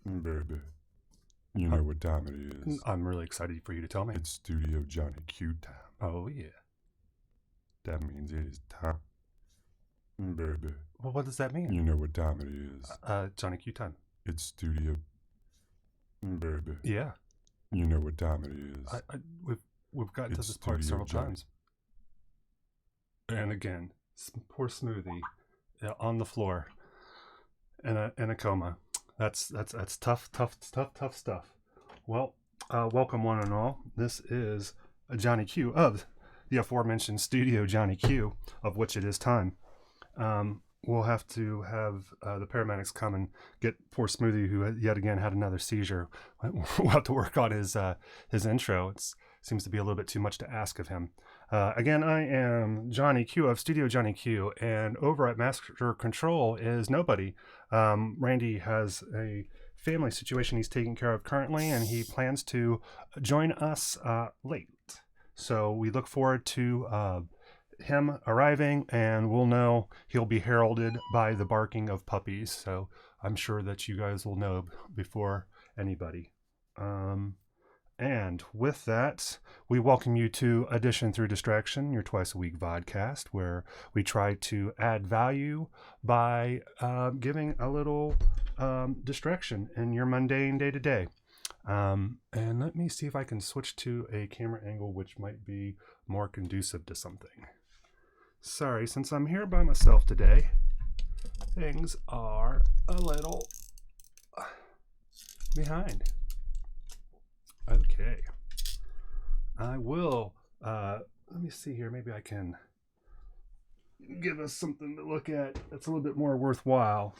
Baby, you know what time it is. I'm really excited for you to tell me. It's Studio Johnny Q time. Oh, yeah. That means it is time. Baby, Well, what does that mean? you know what time it is. Johnny Q time. It's Studio... Baby, Yeah. you know what time it is. We've gotten to It's this part Studio several Johnny. times. And again, poor Smoothie on the floor in a coma. That's tough stuff. Well, welcome one and all. This is Johnny Q of the aforementioned Studio Johnny Q, of which it is time. We'll have to have the paramedics come and get poor Smoothie, who yet again had another seizure. We'll have to work on his intro. It seems to be a little bit too much to ask of him. Again, I am Johnny Q of Studio Johnny Q, and over at Master Control is nobody. Randy has a family situation he's taking care of currently, and he plans to join us late. So we look forward to him arriving, and we'll know he'll be heralded by the barking of puppies. So I'm sure that you guys will know before anybody. And with that, we welcome you to Addition Through Distraction, your twice-a-week vodcast, where we try to add value by giving a little distraction in your mundane day-to-day. And let me see if I can switch to a camera angle which might be more conducive to something. Sorry, since I'm here by myself today, things are a little behind. Okay. I will, let me see here. Maybe I can give us something to look at that's a little bit more worthwhile.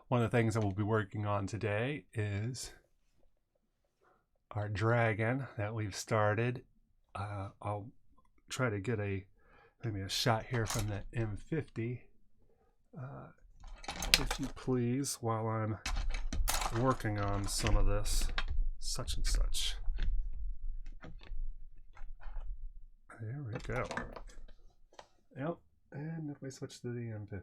One of the things that we'll be working on today is our dragon that we've started. I'll try to get maybe a shot here from the M50, if you please, while I'm working on some of this such and such. There we go. Yep, and if we switch to the M50.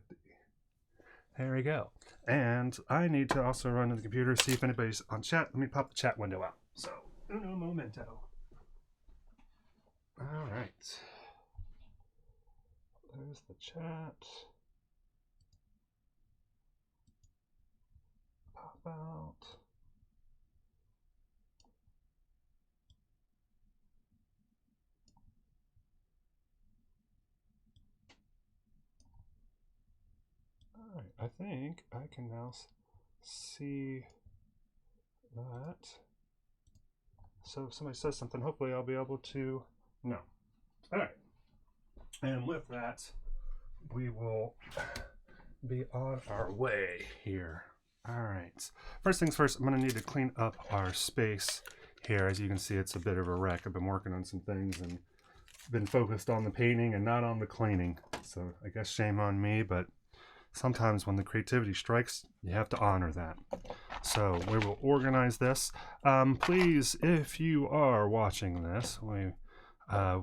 There we go. And I need to also run to the computer, see if anybody's on chat. Let me pop the chat window out. So, uno momento. All right. There's the chat. Pop out. All right, I think I can now see that. So if somebody says something, hopefully I'll be able to know. All right. And with that, we will be on our way here. All right. First things first, I'm going to need to clean up our space here. As you can see, it's a bit of a wreck. I've been working on some things and been focused on the painting and not on the cleaning. So I guess shame on me, but sometimes when the creativity strikes, you have to honor that. So we will organize this. Please, if you are watching this, we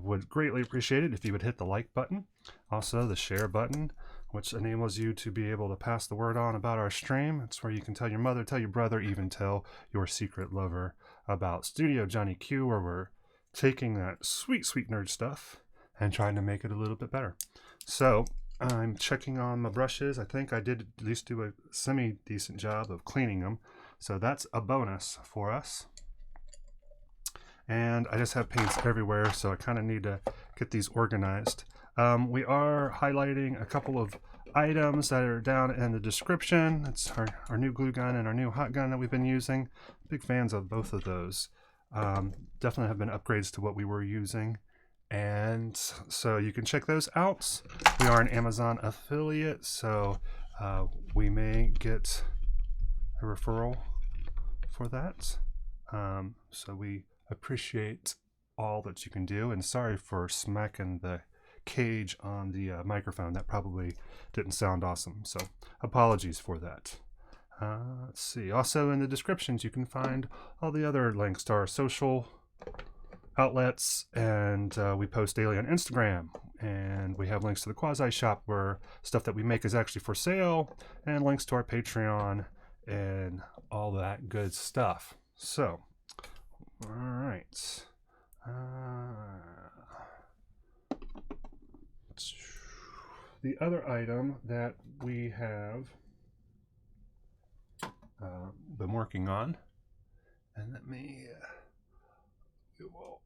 would greatly appreciate it if you would hit the like button, also the share button, which enables you to be able to pass the word on about our stream. It's where you can tell your mother, tell your brother, even tell your secret lover about Studio Johnny Q, where we're taking that sweet, sweet nerd stuff and trying to make it a little bit better. So I'm checking on my brushes. I think I did at least do a semi-decent job of cleaning them. So that's a bonus for us. And I just have paints everywhere, so I kind of need to get these organized. We are highlighting a couple of items that are down in the description. It's our new glue gun and our new hot gun that we've been using. Big fans of both of those. Definitely have been upgrades to what we were using. And so you can check those out. We are an Amazon affiliate, so we may get a referral for that. So we appreciate all that you can do, and sorry for smacking the cage on the microphone. That probably didn't sound awesome, so apologies for that. Let's see, also in the descriptions you can find all the other links to our social outlets, and we post daily on Instagram, and we have links to the Quasi Shop where stuff that we make is actually for sale, and links to our Patreon and all that good stuff. So all right, the other item that we have been working on, and let me we will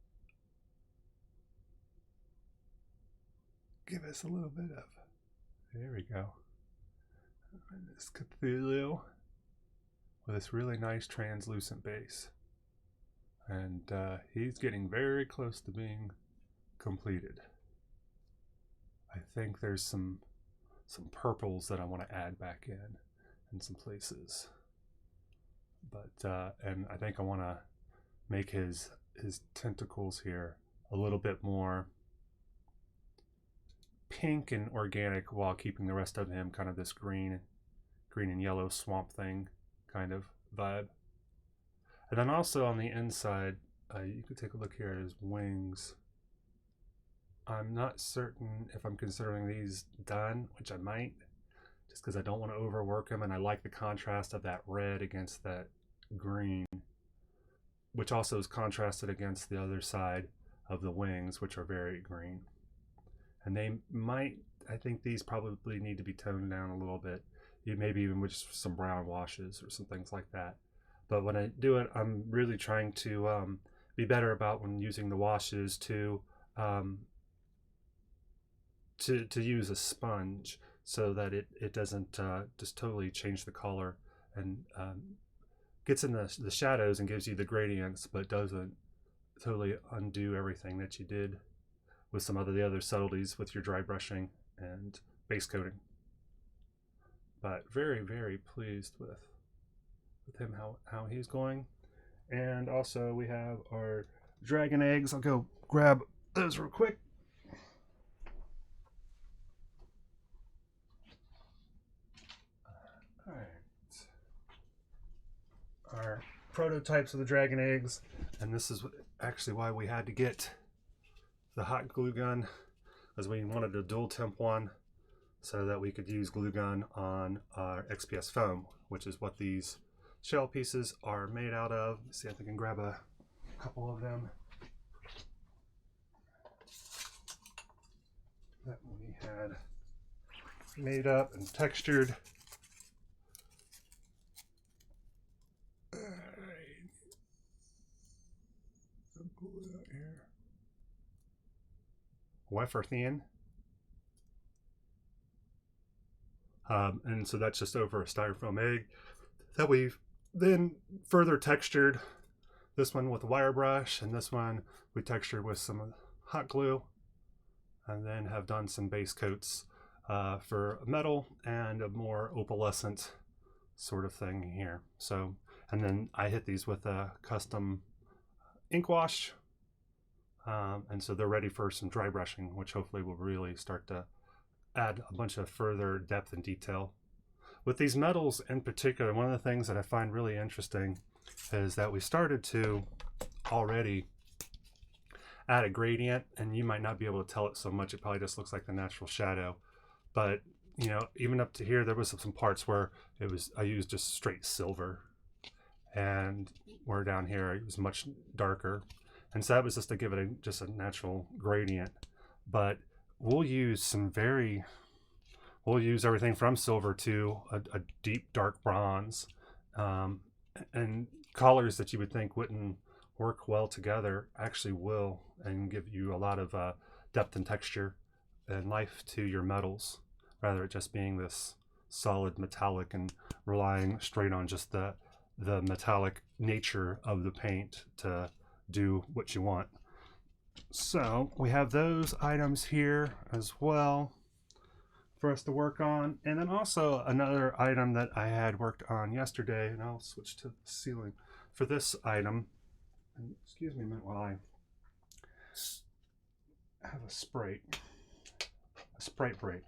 give us a little bit of, there we go, this Cthulhu with this really nice translucent base, and he's getting very close to being completed. I think there's some purples that I want to add back in some places, but and I think I want to make his tentacles here a little bit more pink and organic while keeping the rest of him kind of this green and yellow swamp thing kind of vibe. And then also on the inside, you can take a look here at his wings. I'm not certain if I'm considering these done, which I might, just because I don't want to overwork them, and I like the contrast of that red against that green, which also is contrasted against the other side of the wings, which are very green. And they might, I think these probably need to be toned down a little bit, maybe even with some brown washes or some things like that. But when I do it, I'm really trying to be better about when using the washes to use a sponge so that it doesn't just totally change the color and gets in the shadows and gives you the gradients, but doesn't totally undo everything that you did with some of the other subtleties with your dry brushing and base coating. But very, very pleased with him, how he's going. And also we have our dragon eggs. I'll go grab those real quick. All right. Our prototypes of the dragon eggs, and this is actually why we had to get the hot glue gun, as we wanted a dual temp one so that we could use glue gun on our XPS foam, which is what these shell pieces are made out of. Let's see if I can grab a couple of them that we had made up and textured. Wafer thin, and so that's just over a styrofoam egg that we've then further textured. This one with a wire brush, and this one we textured with some hot glue, and then have done some base coats for metal and a more opalescent sort of thing here. So, and then I hit these with a custom ink wash. And so they're ready for some dry brushing, which hopefully will really start to add a bunch of further depth and detail. With these metals in particular, one of the things that I find really interesting is that we started to already add a gradient, and you might not be able to tell it so much. It probably just looks like the natural shadow. But, you know, even up to here, there was some parts where I used just straight silver. And where down here, it was much darker. And so that was just to give it just a natural gradient. But we'll use everything from silver to a deep dark bronze, and colors that you would think wouldn't work well together actually will, and give you a lot of depth and texture and life to your metals, rather than just being this solid metallic and relying straight on just the metallic nature of the paint to do what you want. So we have those items here as well for us to work on. And then also another item that I had worked on yesterday, and I'll switch to the ceiling for this item. And excuse me a minute while I have a Sprite break.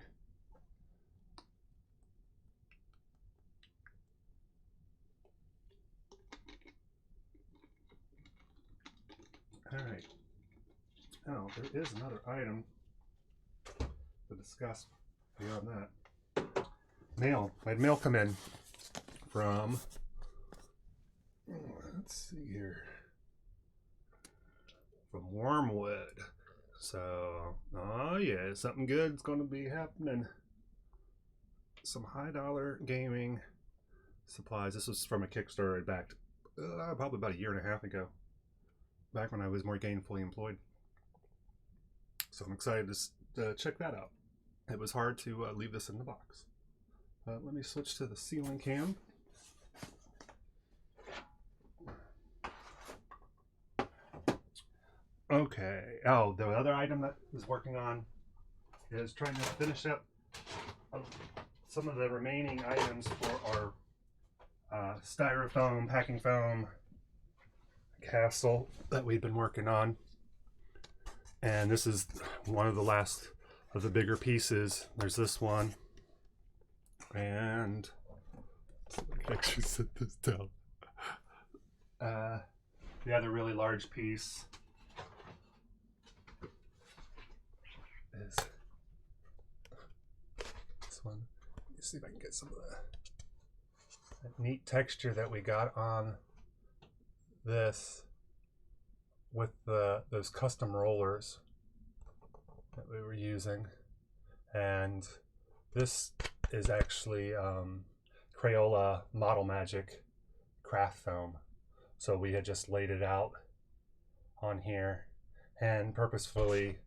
All right. Oh, there is another item to discuss beyond that. Mail. I had mail come in from, let's see here, from Wormwood. So, oh yeah, something good's going to be happening. Some high dollar gaming supplies. This was from a Kickstarter I backed probably about a year and a half ago, back when I was more gainfully employed. So I'm excited to check that out. It was hard to leave this in the box. Let me switch to the ceiling cam. Okay. Oh, the other item that I was working on is trying to finish up some of the remaining items for our styrofoam, packing foam castle that we've been working on. And this is one of the last of the bigger pieces. There's this one. And I actually set this down. The other really large piece is this one. Let me see if I can get some of that neat texture that we got on this with those custom rollers that we were using. And this is actually Crayola Model Magic craft foam. So we had just laid it out on here and purposefully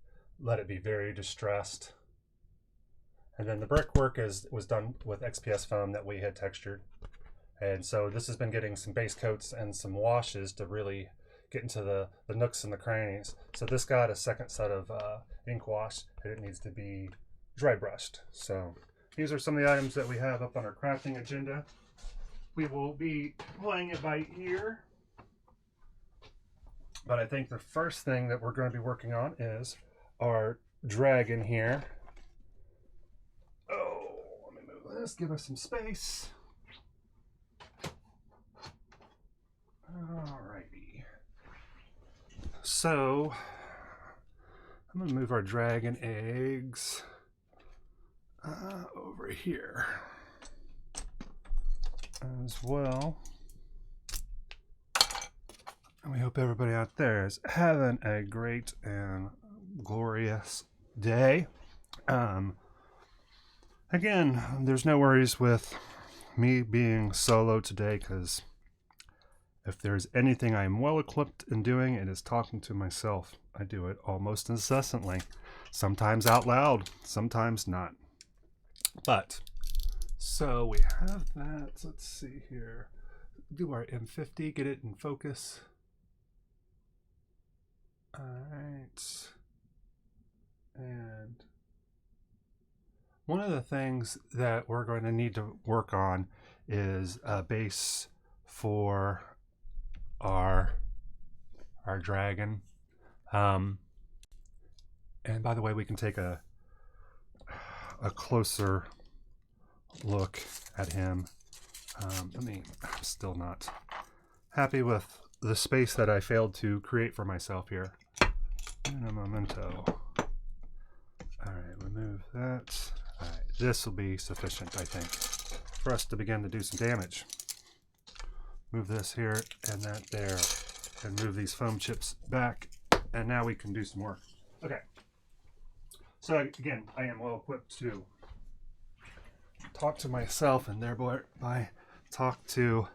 let it be very distressed. And then the brickwork was done with XPS foam that we had textured. And so this has been getting some base coats and some washes to really get into the nooks and the crannies. So this got a second set of ink wash, and it needs to be dry brushed. So these are some of the items that we have up on our crafting agenda. We will be playing it by ear, but I think the first thing that we're going to be working on is our dragon here. Oh, let me move this, give us some space. Alrighty. So I'm going to move our dragon eggs over here as well. And we hope everybody out there is having a great and glorious day. Again, there's no worries with me being solo today, because if there's anything I'm well equipped in doing, it is talking to myself. I do it almost incessantly, sometimes out loud, sometimes not. But, so we have that. Let's see here. Do our M50, get it in focus. Alright. And one of the things that we're going to need to work on is a base for our dragon. And by the way, we can take a a closer look at him. I'm still not happy with the space that I failed to create for myself here. In a memento. Alright, remove that. Alright, this will be sufficient, I think, for us to begin to do some damage. Move this here and that there, and move these foam chips back, and now we can do some work. Okay. So again, I am well equipped to talk to myself and thereby talk to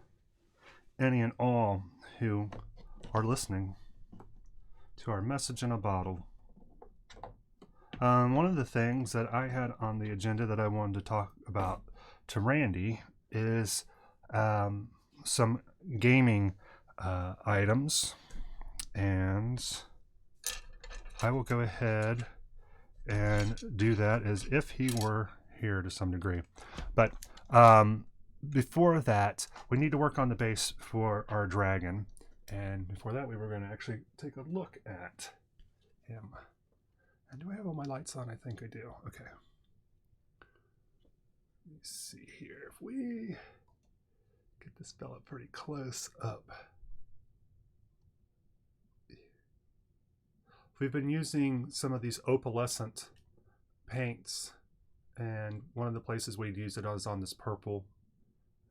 any and all who are listening to our message in a bottle. One of the things that I had on the agenda that I wanted to talk about to Randy is some gaming items, and I will go ahead and do that as if he were here to some degree. But before that, we need to work on the base for our dragon. And before that, we were going to actually take a look at him. And do I have all my lights on? I think I do. Okay. Let me see here. If we get this fella pretty close up. We've been using some of these opalescent paints, and one of the places we'd use it is on this purple,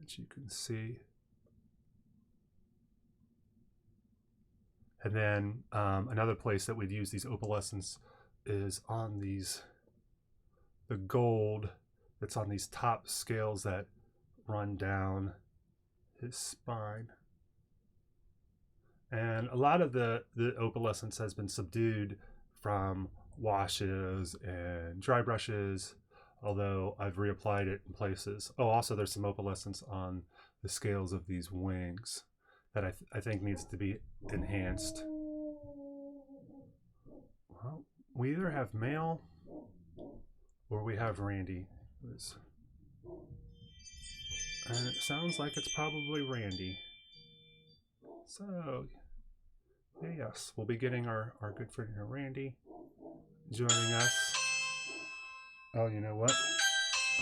that you can see. And then another place that we'd use these opalescents is on the gold that's on these top scales that run down his spine. And a lot of the opalescence has been subdued from washes and dry brushes, although I've reapplied it in places. Oh, also there's some opalescence on the scales of these wings that I think needs to be enhanced. Well, we either have male or we have Randy. And it sounds like it's probably Randy. So, yes, we'll be getting our good friend here, Randy, joining us. Oh, you know what?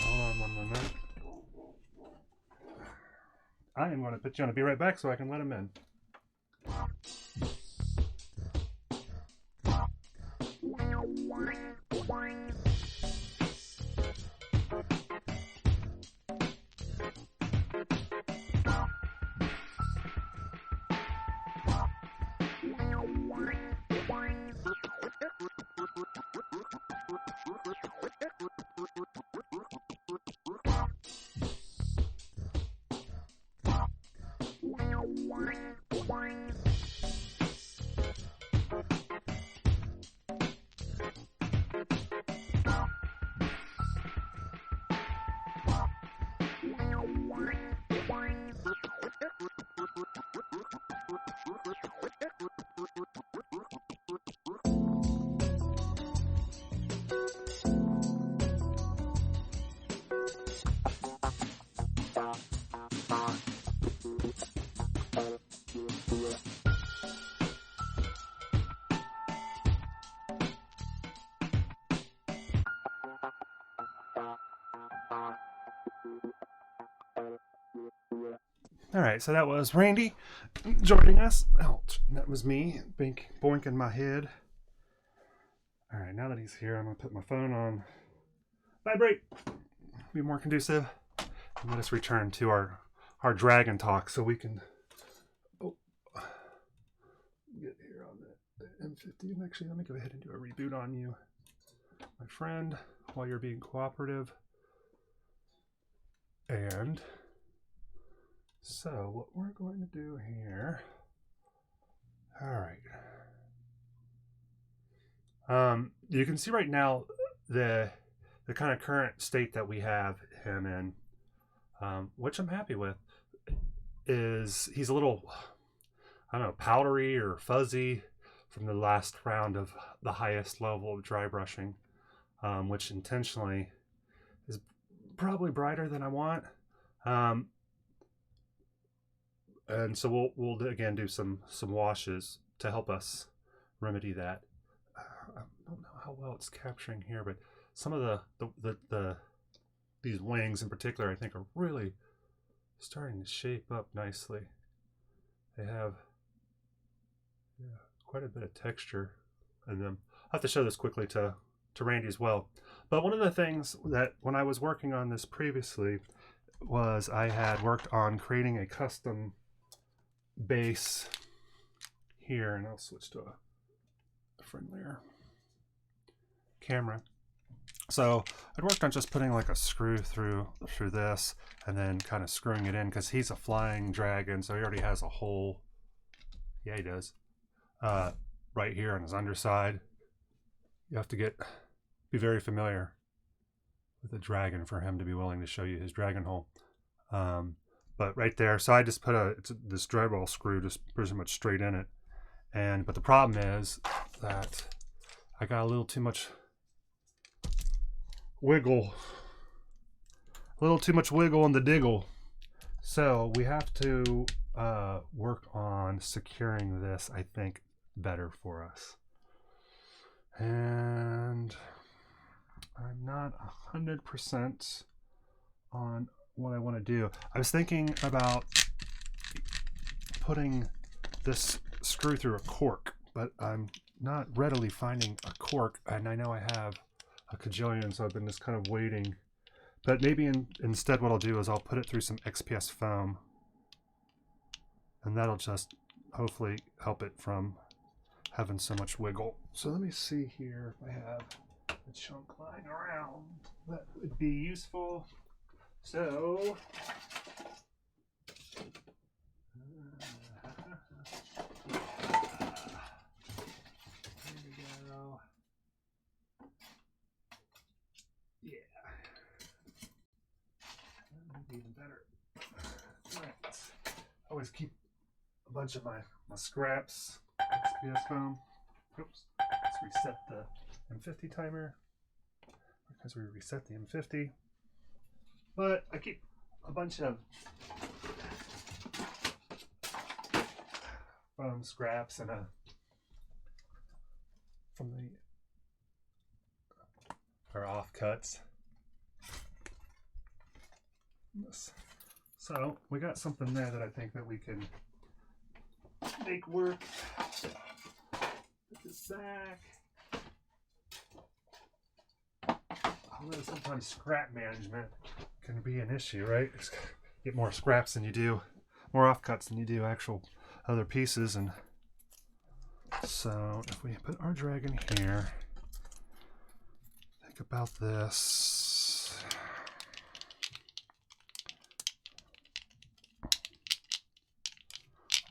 Hold on one moment. I am going to put you on. I'll be right back so I can let him in. All right, so that was Randy joining us. Oh, that was me boinking my head. All right, now that he's here, I'm going to put my phone on vibrate. Be more conducive. And let us return to our dragon talk so we can get here on the M50. Actually, let me go ahead and do a reboot on you, my friend, while you're being cooperative. And so what we're going to do here, all right. You can see right now the kind of current state that we have him in, which I'm happy with, is he's a little, I don't know, powdery or fuzzy from the last round of the highest level of dry brushing, which intentionally is probably brighter than I want. And so we'll again do some washes to help us remedy that. I don't know how well it's capturing here, but some of these wings in particular, I think, are really starting to shape up nicely. They have quite a bit of texture in them. I'll have to show this quickly to Randy as well. But one of the things that when I was working on this previously was I had worked on creating a custom base here, and I'll switch to a friendlier camera. So I'd worked on just putting like a screw through this and then kind of screwing it in because he's a flying dragon, so he already has a hole. Yeah, he does. Right here on his underside. You have to be very familiar with a dragon for him to be willing to show you his dragon hole. But right there, so I just put this drywall screw just pretty much straight in it. But the problem is that I got a little too much wiggle. A little too much wiggle in the diggle. So we have to work on securing this, I think, better for us. And I'm not 100% on what I want to do. I was thinking about putting this screw through a cork, but I'm not readily finding a cork, and I know I have a cajillion, so I've been just kind of waiting. But maybe instead what I'll do is I'll put it through some XPS foam, and that'll just hopefully help it from having so much wiggle. So let me see here if I have a chunk lying around that would be useful. So here we go. Yeah, even better. Right. I always keep a bunch of my scraps. XPS foam. Oops. Let's reset the M50 timer because we reset the M50. But I keep a bunch of foam scraps and from our offcuts. So we got something there that I think that we can make work. Put this back. Although sometimes scrap management can be an issue, right? Just get more scraps than you do, more offcuts than you do actual other pieces. And so if we put our dragon here, think about this.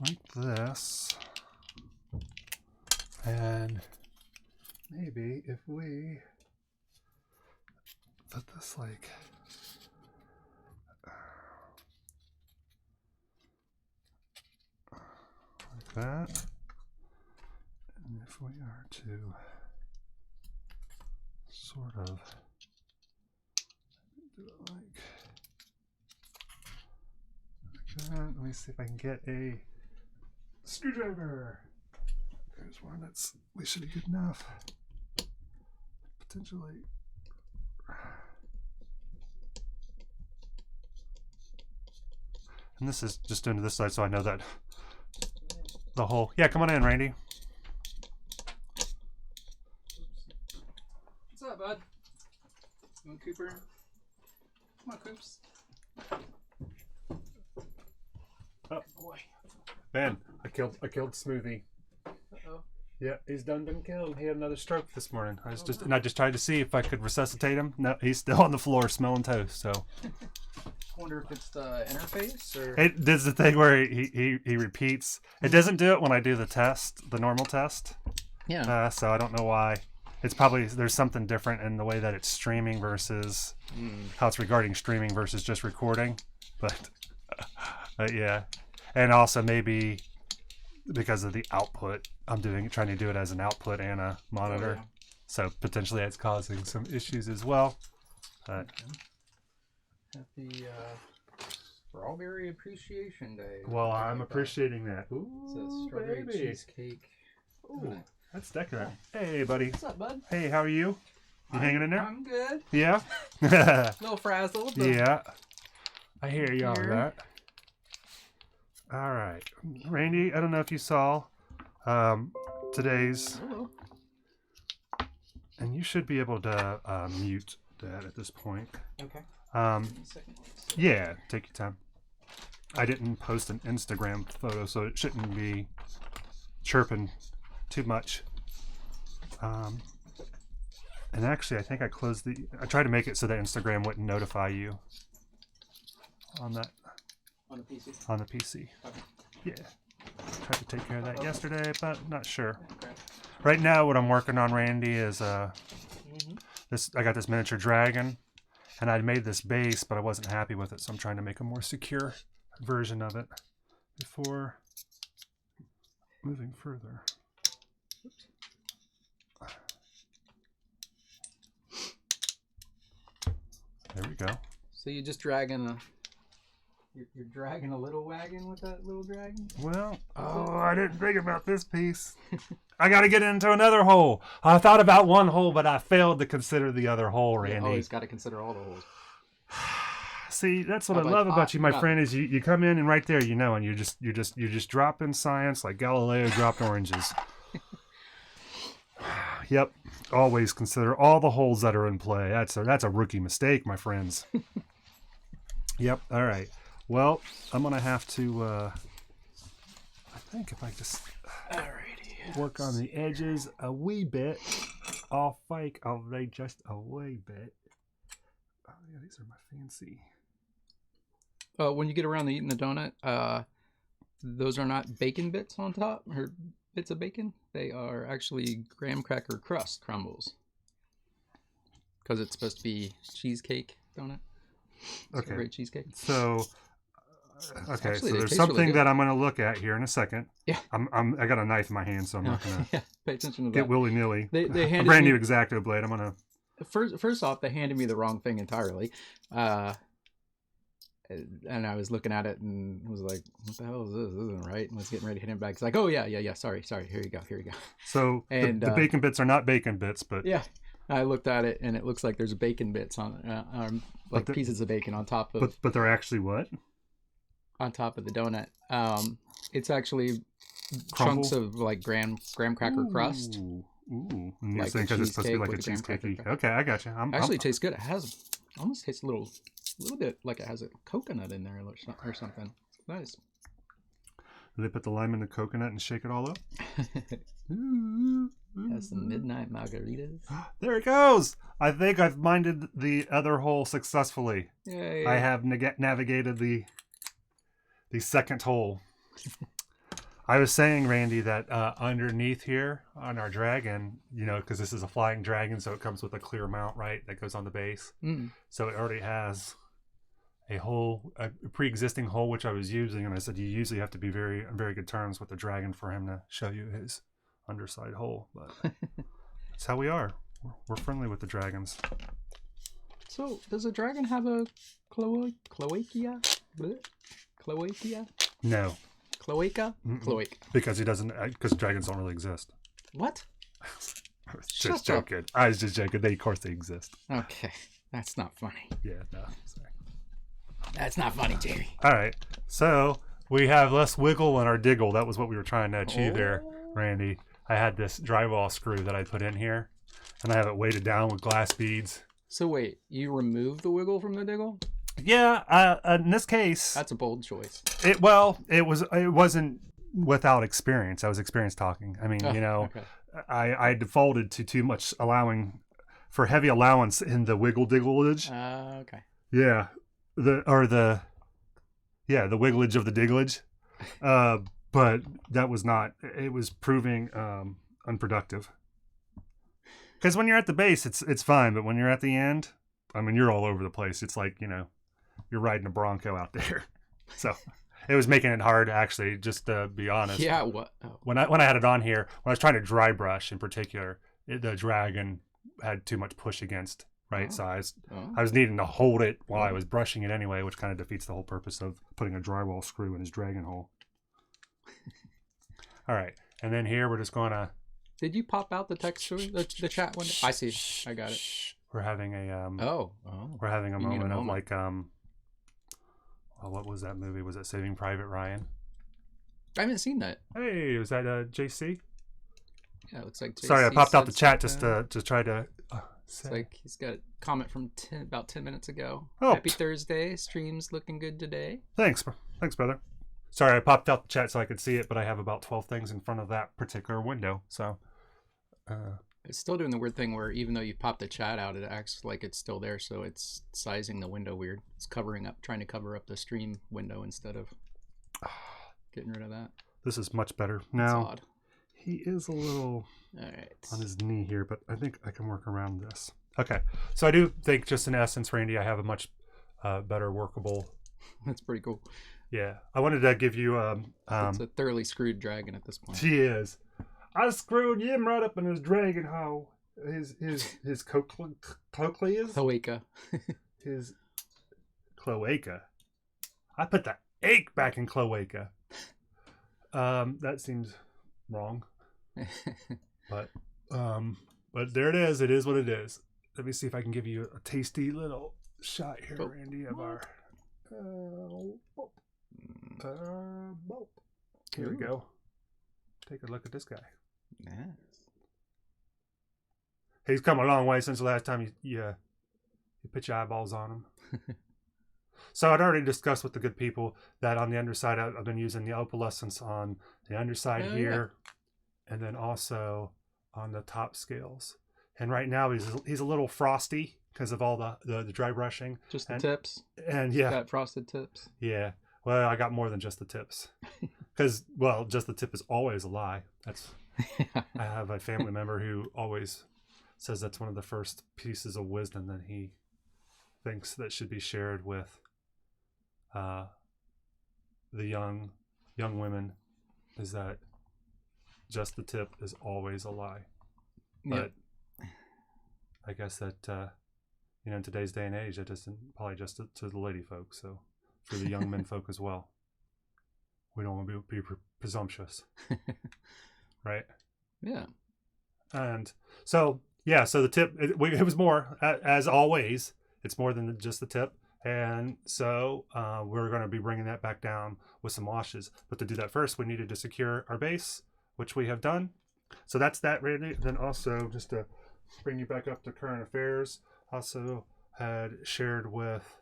Like this. And maybe if we put this like that, and if we are to sort of do it like that, let me see if I can get a screwdriver. There's one that's at least should be good enough. Potentially. And this is just doing to this side so I know that the whole. Yeah, come on in, Randy. What's up, bud? You want Cooper? Come on, Coops. Oh boy. Ben, I killed Smoothie. Uh-oh. Yeah, he's been killed. He had another stroke this morning. I just tried to see if I could resuscitate him. No, he's still on the floor smelling toast. So I wonder if it's the interface or it does the thing where he repeats. It doesn't do it when I do the test, the normal test. Yeah. So I don't know why. It's probably there's something different in the way that it's streaming versus how it's regarding streaming versus just recording. But yeah, and also maybe because of the output, I'm trying to do it as an output and a monitor. Oh, yeah. So potentially that's causing some issues as well. But Happy Strawberry Appreciation Day. well, I'm appreciating that. Ooh, It's a strawberry baby. cheesecake. Ooh, that's decorative. Hey, buddy. What's up, bud? Hey, how are you? You hanging in there? I'm good. Yeah? A little frazzled. But Yeah. I hear you on Here. that. All right. Randy, I don't know if you saw today's... Hello. And you should be able to mute that at this point. Okay. Um, Give me a second. yeah, take your time. I didn't post an Instagram photo, so it shouldn't be chirping too much. And actually, I think I closed the... I tried to make it so that Instagram wouldn't notify you on that On the PC. on the PC. Okay. Yeah. Tried to take care of that yesterday, but not sure. Okay. Right now, what I'm working on, Randy, is Mm-hmm. this. I got this miniature dragon, and I made this base, but I wasn't happy with it, so I'm trying to make a more secure version of it before moving further. There we go. So you're just dragging a... You're dragging a little wagon with that little dragon? Well, I didn't think about this piece. I got to get into another hole. I thought about one hole, but I failed to consider the other hole, You Randy. always got to consider all the holes. See, that's what How I about love about you, my no. friend, is you come in and right there, you know, and you're just dropping science like Galileo dropped oranges. Yep. Always consider all the holes that are in play. That's a rookie mistake, my friends. Yep. All right. Well, I'm gonna have to. I think if I just Alrighty. work on the edges a wee bit, I'll lay just a wee bit. Oh yeah, these are my fancy. When you get around to eating the donut, those are not bacon bits on top, or bits of bacon. They are actually graham cracker crust crumbles. Because it's supposed to be cheesecake donut. Okay. Great cheesecake. So, okay, Actually, so they there's taste something really good. that I'm going to look at here in a second. Yeah. I got a knife in my hand, so I'm not going to Yeah, pay attention to get that. willy nilly. They A handed brand me, new X-Acto blade. I'm going to. first off, they handed me the wrong thing entirely. And I was looking at it and was like, what the hell is this? This isn't right. And was getting ready to hit him back. It's like, oh, yeah. Sorry. Here you go. So And, the bacon bits are not bacon bits, but Yeah. I looked at it and it looks like there's bacon bits on, like the- pieces of bacon on top of but they're actually what? on top of the donut. It's actually Crumble? chunks of like graham cracker crust. Ooh. And you're Like saying a because it's supposed to be cheesecake like a with graham cracker cheesecakey. crust. Okay, I got you. Actually, it tastes good. It has almost tastes a little bit like it has a coconut in there or something. Nice. Did they put the lime in the coconut and shake it all up? Has some midnight margaritas. There it goes. I think I've minded the other hole successfully. Yay. I have navigated the second hole. I was saying, Randy, that underneath here on our dragon, you know, because this is a flying dragon, so it comes with a clear mount, right, that goes on the base. Mm. So it already has a pre-existing hole, which I was using, and I said you usually have to be on very good terms with the dragon for him to show you his underside hole. But that's how we are. We're friendly with the dragons. So, does a dragon have a cloaca? Blech? Cloaca? No, Cloaca? Mm-mm. Cloaca. because he doesn't. Because dragons don't really exist. What? I was Shut just up. joking. I was just joking. Of course they exist. Okay. That's not funny. Yeah, no. Sorry. That's not funny, Jerry. All right. So we have less wiggle in our diggle. That was what we were trying to achieve there, Oh. Randy. I had this drywall screw that I put in here, and I have it weighted down with glass beads. So wait, you remove the wiggle from the diggle? Yeah. In this case, That's a bold choice. it wasn't without experience. I was experienced talking. I mean, Oh, you know, okay. I defaulted to too much allowing for heavy allowance in the wiggle digglage. Okay. Yeah, the wigglage of the digglage, but that was not. It was proving unproductive. Because when you're at the base, it's fine, but when you're at the end, I mean, you're all over the place. It's like, you know, you're riding a Bronco out there. So it was making it hard, actually. Just to be honest. Yeah. What? Oh. When I had it on here, when I was trying to dry brush in particular, the dragon had too much push against right Oh. size. Oh. I was needing to hold it while I was brushing it anyway, which kind of defeats the whole purpose of putting a drywall screw in his dragon hole. All right, and then here we're just going to Did you pop out the text the chat window? I see. I got it. We're having a we're having a moment of like what was that movie? Was it Saving Private Ryan? I haven't seen that. Hey, was that JC? Yeah, it looks like JC. Sorry, I popped out the chat just to try to. It's like he's got a comment from about 10 minutes ago. Oh, Happy Thursday. Stream's looking good today. Thanks, brother. Sorry, I popped out the chat so I could see it, but I have about 12 things in front of that particular window. So, it's still doing the weird thing where even though you pop the chat out, it acts like it's still there. So it's sizing the window weird. It's trying to cover up the stream window instead of getting rid of that. This is much better That's now. odd. He is a little on his knee here, but I think I can work around this. Okay, so I do think, just in essence, Randy, I have a much better workable. That's pretty cool. Yeah, I wanted to give you it's a thoroughly screwed dragon at this point. He is. I screwed him right up in his dragon hole. His cloaca is? Cloaca. His cloaca. I put the ache back in cloaca. That seems wrong. But there it is. It is what it is. Let me see if I can give you a tasty little shot here, Randy, of our here we go. Take a look at this guy. Nice. He's come a long way since the last time you put your eyeballs on him. So I'd already discussed with the good people that on the underside I've been using the opalescence on the underside here, and then also on the top scales. And right now he's a little frosty because of all the dry brushing. Just the tips. And got frosted tips. Yeah. Well, I got more than just the tips. Because, well, just the tip is always a lie. I have a family member who always says that's one of the first pieces of wisdom that he thinks that should be shared with the young women, is that just the tip is always a lie. But I guess that in today's day and age, that isn't probably just to the lady folk. So for the young men folk as well, we don't want to be presumptuous, right? Yeah. And so so the tip it was more, as always. It's more than just the tip. And so we're going to be bringing that back down with some washes. But to do that first, we needed to secure our base, which we have done. So that's that, Randy. Then also, just to bring you back up to current affairs, also had shared with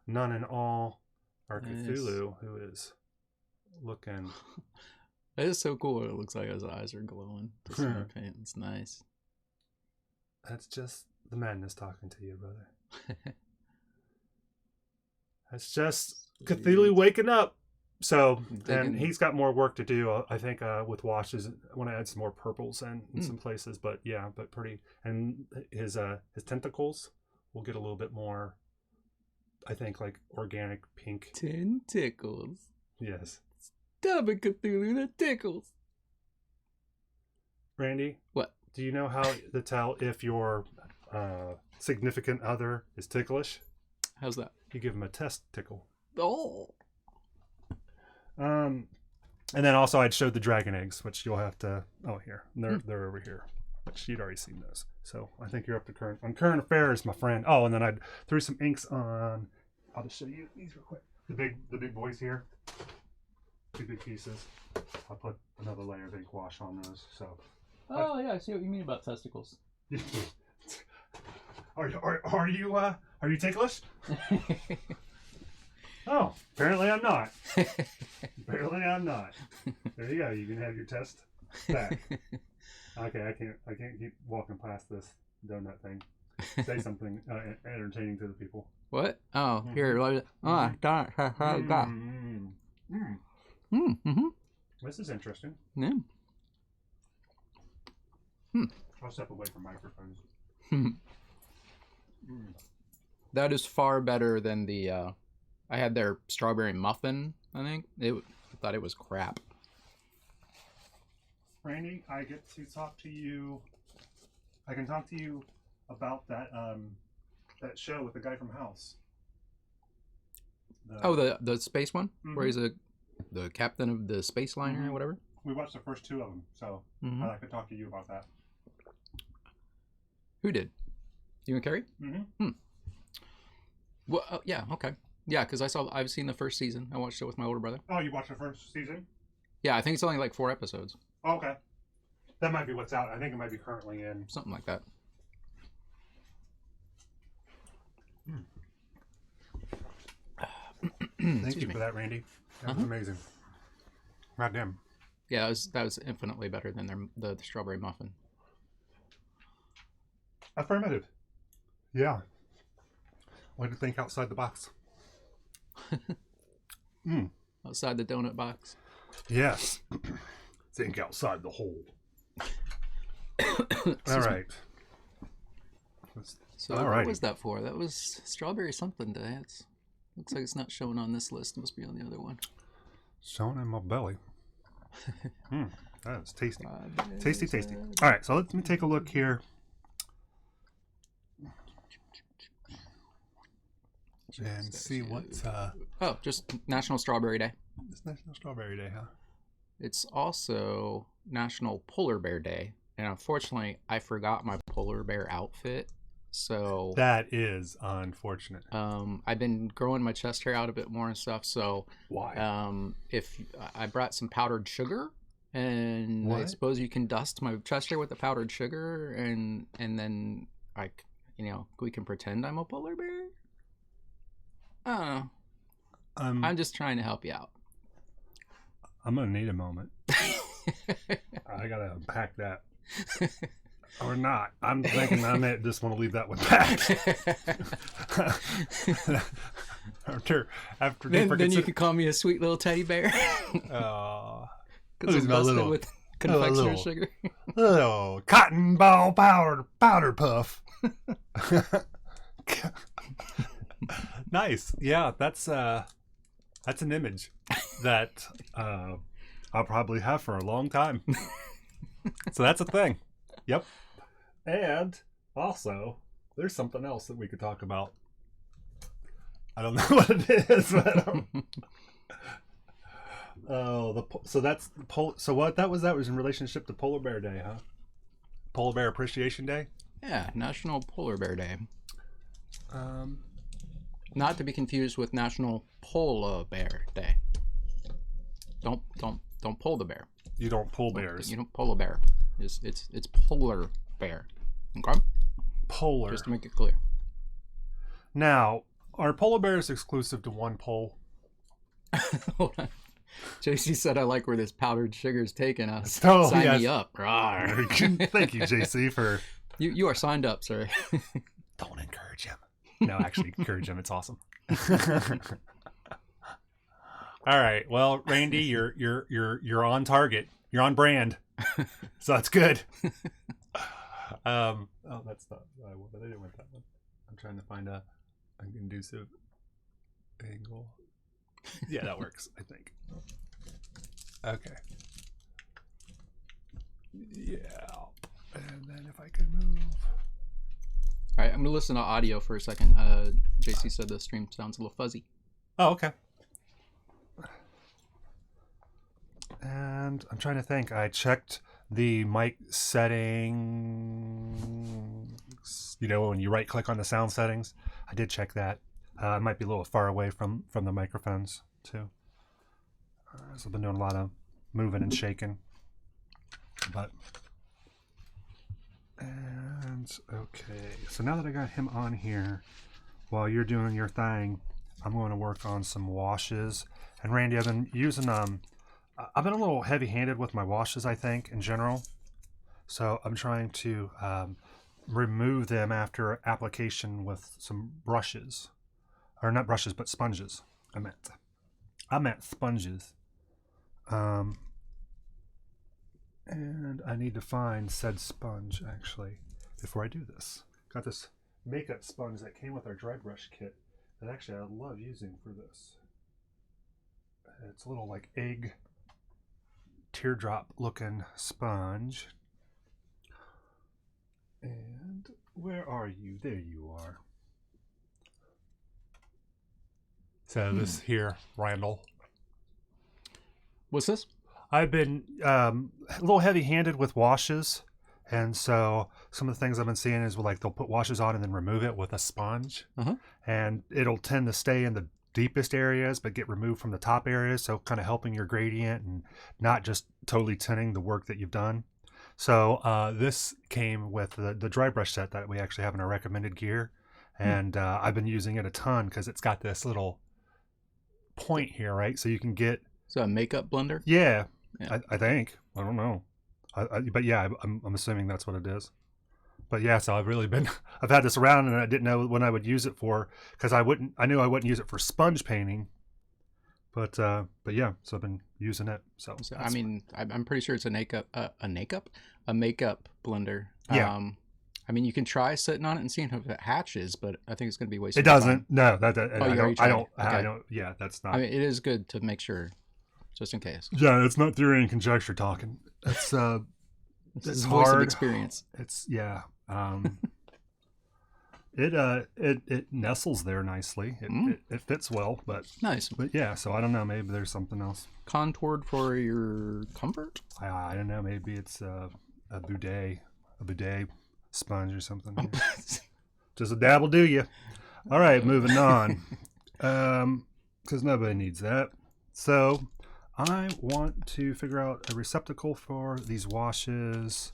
none and all our Cthulhu, who is looking... It is so cool. It looks like his eyes are glowing. It's nice. That's just the madness talking to you, brother. That's just Cthulhu waking up. So, and he's got more work to do, I think, with washes. I want to add some more purples in some places, but pretty. And his tentacles will get a little bit more, I think, like organic pink. Tentacles. Yes. Stop it, Cthulhu, that tickles. Randy? What? Do you know how to tell if your significant other is ticklish? How's that? You give him a test tickle. Oh. And then also I'd showed the dragon eggs, which you'll have to. Oh, here they're over here. But you'd already seen those, so I think you're up to current affairs, my friend. Oh, and then I threw some inks on. I'll just show you these real quick. The big boys here. 2 big pieces. I'll put another layer of ink wash on those. So. Oh yeah, I see what you mean about testicles. Are you ticklish? Oh, apparently I'm not. Apparently I'm not. There you go. You can have your test back. Okay, I can't keep walking past this donut thing. Say something entertaining to the people. What? Oh, here. This is interesting. Yeah. I'll step away from microphones. That is far better than the. I had their strawberry muffin. I think I thought it was crap. Randy, I get to talk to you. I can talk to you about that that show with the guy from House. The space one, where he's the captain of the space liner or whatever. We watched the first 2 of them, so Mm-hmm. I'd like to talk to you about that. Who did? You and Carrie? Mm-hmm. Well, yeah, okay. Yeah, because I've seen the first season. I watched it with my older brother. Oh, you watched the first season? Yeah, I think it's only like 4 episodes. Oh, okay. That might be what's out. I think it might be currently in. Something like that. Thank you for that, Randy. That was amazing. Goddamn. Yeah, that was infinitely better than the strawberry muffin. Affirmative. Yeah. Way to think outside the box. Outside the donut box. Yes. Think outside the hole. All right. So what was that for? That was strawberry something day. Looks like it's not showing on this list. It must be on the other one. Showing in my belly. That is tasty. Tasty, tasty. All right, so let me take a look here. And see what's Oh, just National Strawberry Day. It's National Strawberry Day, huh? It's also National Polar Bear Day, and unfortunately, I forgot my polar bear outfit. So that is unfortunate. I've been growing my chest hair out a bit more and stuff. So why? If I brought some powdered sugar, and what? I suppose you can dust my chest hair with the powdered sugar, and then we can pretend I'm a polar bear. I'm just trying to help you out. I'm gonna need a moment. I gotta unpack that. Or not. I'm thinking I may just want to leave that one back. after then you can call me a sweet little teddy bear. Because I'm busted with confectioner sugar. Little cotton ball powder puff. Nice. Yeah, that's an image that I'll probably have for a long time. So that's a thing. Yep. And also, there's something else that we could talk about. I don't know what it is, but that was in relationship to Polar Bear Day, huh? Polar Bear Appreciation Day? Yeah, National Polar Bear Day. Not to be confused with National Polar Bear Day. Don't pull the bear. You don't pull bears. You don't pull a bear. It's polar bear. Okay? Polar. Just to make it clear. Now, are polar bears exclusive to one pole? Hold on. JC said, I like where this powdered sugar's taking us. Oh, Sign yes. me up. Thank you, JC, for... You are signed up, sir. Don't encourage him. No, actually, encourage him. It's awesome. All right. Well, Randy, you're on target. You're on brand. So that's good. Oh, that's not what I wanted. I didn't want that one. I'm trying to find a conducive angle. Yeah, that works, I think. Okay. Yeah. And then if I could move. All right, I'm going to listen to audio for a second. JC said the stream sounds a little fuzzy. Oh, okay. And I'm trying to think. I checked the mic settings. You know, when you right click on the sound settings, I did check that. I might be a little far away from the microphones too. So I've been doing a lot of moving and shaking. But okay. So now that I got him on here, while you're doing your thing, I'm going to work on some washes. And Randy, I've been using I've been a little heavy-handed with my washes, I think, in general. So I'm trying to remove them after application with some brushes. Or not brushes, but sponges. I meant sponges. And I need to find said sponge, actually, before I do this. Got this makeup sponge that came with our dry brush kit that actually I love using for this. It's a little like egg teardrop looking sponge. And where are you? There you are. So this here, Randall. What's this? I've been a little heavy-handed with washes, and so some of the things I've been seeing is like they'll put washes on and then remove it with a sponge, and it'll tend to stay in the deepest areas but get removed from the top areas, so kind of helping your gradient and not just totally tinting the work that you've done. So this came with the dry brush set that we actually have in our recommended gear, and I've been using it a ton because it's got this little point here, right? So you can get a makeup blender. Yeah. Yeah. I think. I don't know. But yeah, I'm assuming that's what it is. But yeah, so I've had this around and I didn't know when I would use it for, because I knew I wouldn't use it for sponge painting. But yeah, so I've been using it. So I mean, I'm pretty sure it's a makeup blender. Yeah. I mean, you can try sitting on it and seeing if it hatches, but I think it's going to be wasted. It doesn't. No, I don't. Yeah, that's not. I mean, it is good to make sure, just in case. Yeah, it's not theory and conjecture talking. It's It's hard. voice of experience. It's yeah. It nestles there nicely. It fits well, but nice. But yeah, so I don't know. Maybe there's something else. Contoured for your comfort. I don't know. Maybe it's a bidet sponge or something. Just a dab will do you. All right, moving on. Because nobody needs that. So I want to figure out a receptacle for these washes.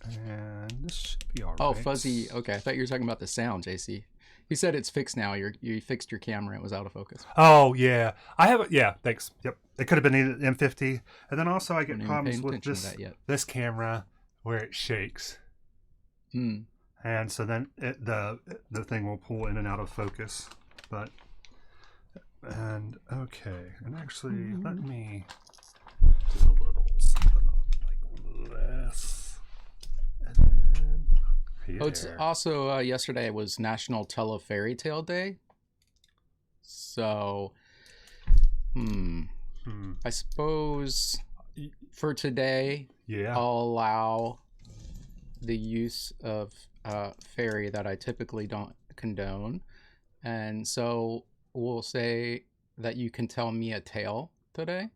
And this should be all right. Oh, fuzzy. Okay, I thought you were talking about the sound, JC. You said it's fixed now. You fixed your camera. It was out of focus. Oh, yeah. I have it. Yeah, thanks. Yep. It could have been either M50. And then also I get problems with this camera where it shakes. And so then the thing will pull in and out of focus. And actually, let me do a little something on like this. And then here. Oh, it's also yesterday was National Tell a Fairy Tale Day. So, I suppose for today, I'll allow the use of fairy that I typically don't condone, and so we'll say that you can tell me a tale today,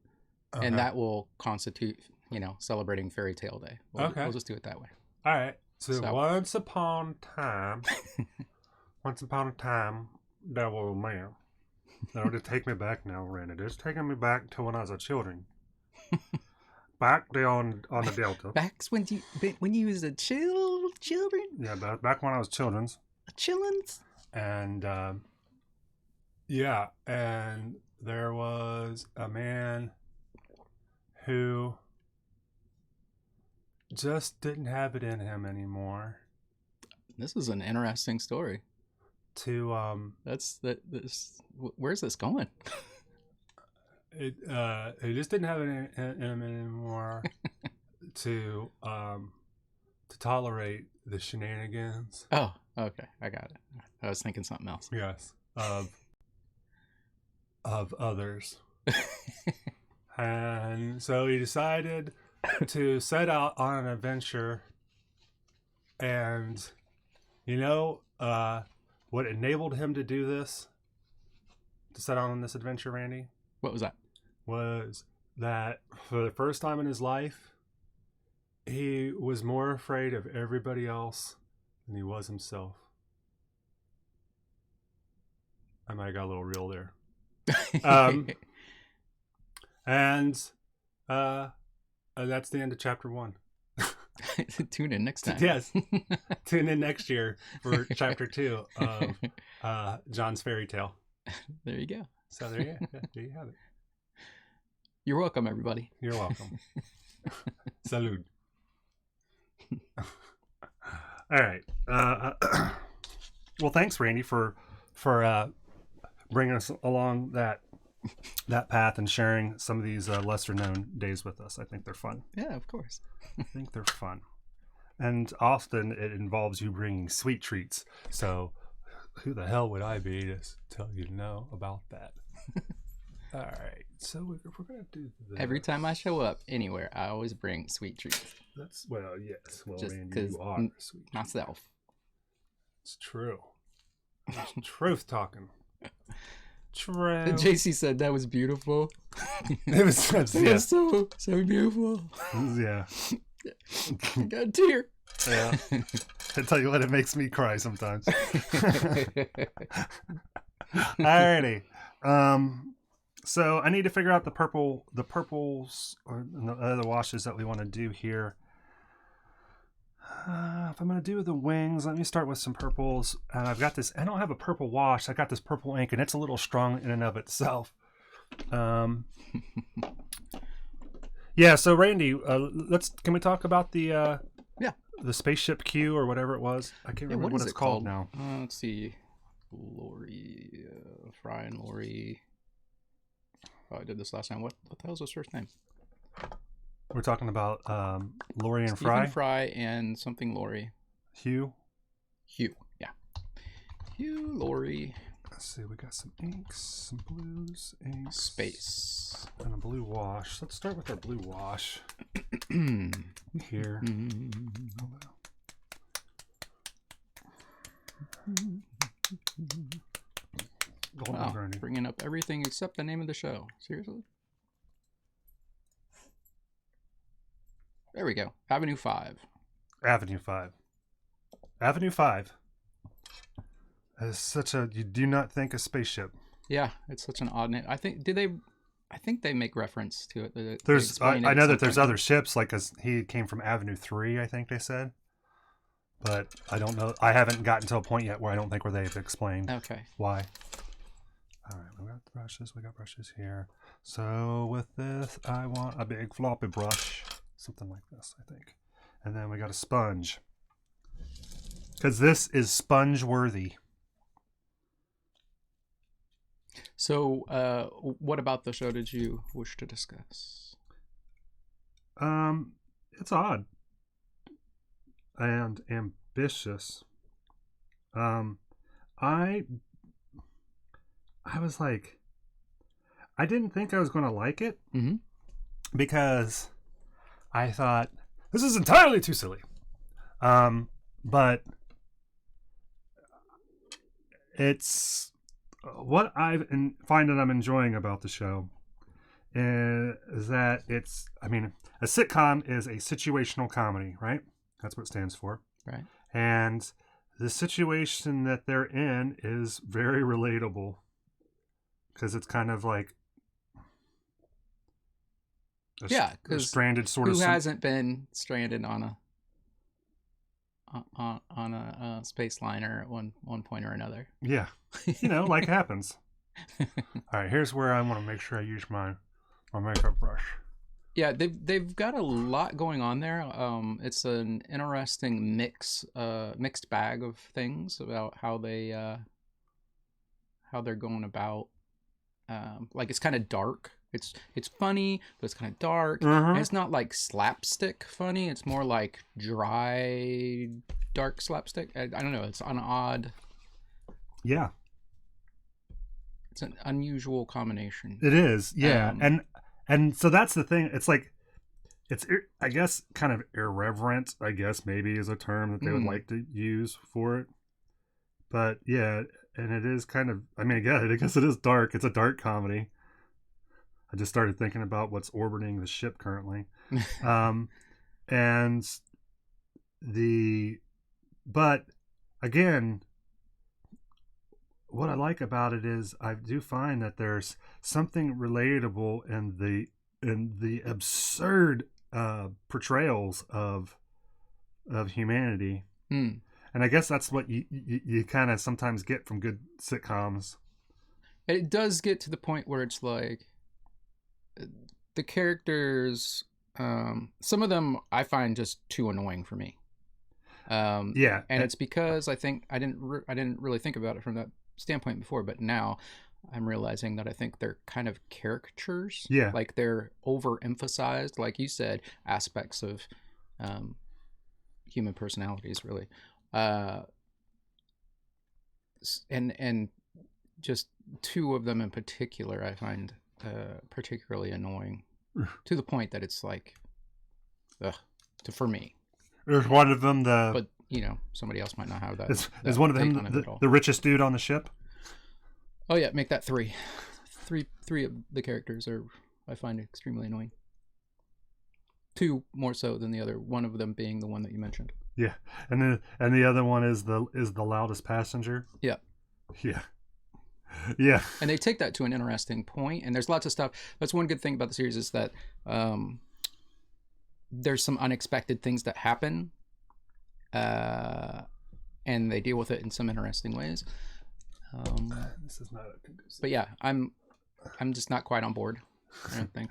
and that will constitute, celebrating Fairy Tale Day. We'll just do it that way. All right. So once upon a time, there was a man. Now just take me back now, Randy. It's taking me back to when I was a children. Back there on the Delta. Back when you was a children? Yeah, back when I was children's. Chillins? And and there was a man who just didn't have it in him anymore. This is an interesting story. Where's this going? He just didn't have it in him anymore to tolerate the shenanigans. Oh, okay, I got it. I was thinking something else. Yes, of others. And so he decided to set out on an adventure. And what enabled him to do this, to set out on this adventure, Randy? What was that? Was that for the first time in his life, he was more afraid of everybody else than he was himself. I might have got a little real there. And that's the end of chapter 1. Tune in next time. Yes. Tune in next year for chapter 2 of John's Fairy Tale. There you go. So there you have it. You're welcome, everybody. You're welcome. Salud. All right. Well, thanks, Randy, for bringing us along that path and sharing some of these lesser known days with us. I think they're fun. Yeah, of course. I think they're fun. And often it involves you bringing sweet treats. So who the hell would I be to tell you no about that? All right. So we're going to do this. Every time I show up anywhere, I always bring sweet treats. Yes. Well, just Randy, you are sweet. Myself. It's true. It's truth talking. True. JC said that was beautiful. It was so beautiful. Yeah. I got a tear. Yeah. I tell you what, it makes me cry sometimes. Alrighty. So I need to figure out the purples or the other washes that we want to do here. If I'm going to do the wings, let me start with some purples. And I've got this, I don't have a purple wash. I got this purple ink and it's a little strong in and of itself. Yeah. So Randy, can we talk about the spaceship Q or whatever it was? I can't remember what it's called now. Let's see. Lori, Fry and Lori. Oh, I did this last time. What the hell's his first name? We're talking about Lori and Stephen Fry. Fry and something Lori. Hugh, yeah. Hugh, Lori. Let's see. We got some inks, some blues, inks, Space, and a blue wash. Let's start with our blue wash here. Wow, bringing up everything except the name of the show. Seriously? There we go. Avenue 5. Avenue 5. Avenue 5 is such a, you do not think a spaceship. Yeah, it's such an odd name. I think they make reference to it. There's I know that there's other ships, like he came from Avenue 3, I think they said. But I don't know. I haven't gotten to a point yet where I don't think where they've explained why. All right, we got brushes. We got brushes here. So with this, I want a big floppy brush. Something like this, I think. And then we got a sponge. Because this is sponge worthy. So, what about the show did you wish to discuss? It's odd. And ambitious. I was like, I didn't think I was going to like it because I thought this is entirely too silly. But it's what I find that I'm enjoying about the show is that it's, I mean, a sitcom is a situational comedy, right? That's what it stands for. Right. And the situation that they're in is very relatable because it's kind of like a stranded sort of. Who hasn't been stranded on a space liner at one point or another? Yeah, like happens. All right, here's where I want to make sure I use my makeup brush. Yeah, they've got a lot going on there. It's an interesting mixed bag of things about how they're going about. Like it's kind of dark. It's funny, but it's kind of dark. And it's not like slapstick funny. It's more like dry, dark slapstick. I don't know. It's an odd. Yeah. It's an unusual combination. It is. Yeah. And so that's the thing. It's like, I guess, kind of irreverent, I guess maybe is a term that they would like to use for it. But yeah, and it is kind of, I mean, again, I guess it is dark. It's a dark comedy. I just started thinking about what's orbiting the ship currently. But again, what I like about it is I do find that there's something relatable in the absurd portrayals of humanity. And I guess that's what you kind of sometimes get from good sitcoms. It does get to the point where it's like the characters, some of them I find just too annoying for me. And it's because I think I didn't really think about it from that standpoint before, but now I'm realizing that I think they're kind of caricatures. Yeah, like they're overemphasized, like you said, aspects of human personalities, really. And just two of them in particular I find particularly annoying to the point that it's like for me. There's one of them but somebody else might not have that. Is one of them the richest dude on the ship? Oh yeah, make that three. Three of the characters are I find extremely annoying. Two more so than the other. One of them being the one that you mentioned. Yeah, and the other one is the loudest passenger. Yeah. Yeah. Yeah. And they take that to an interesting point, and there's lots of stuff. That's one good thing about the series is that there's some unexpected things that happen, and they deal with it in some interesting ways. This is not a conducive. But yeah, I'm just not quite on board. I don't think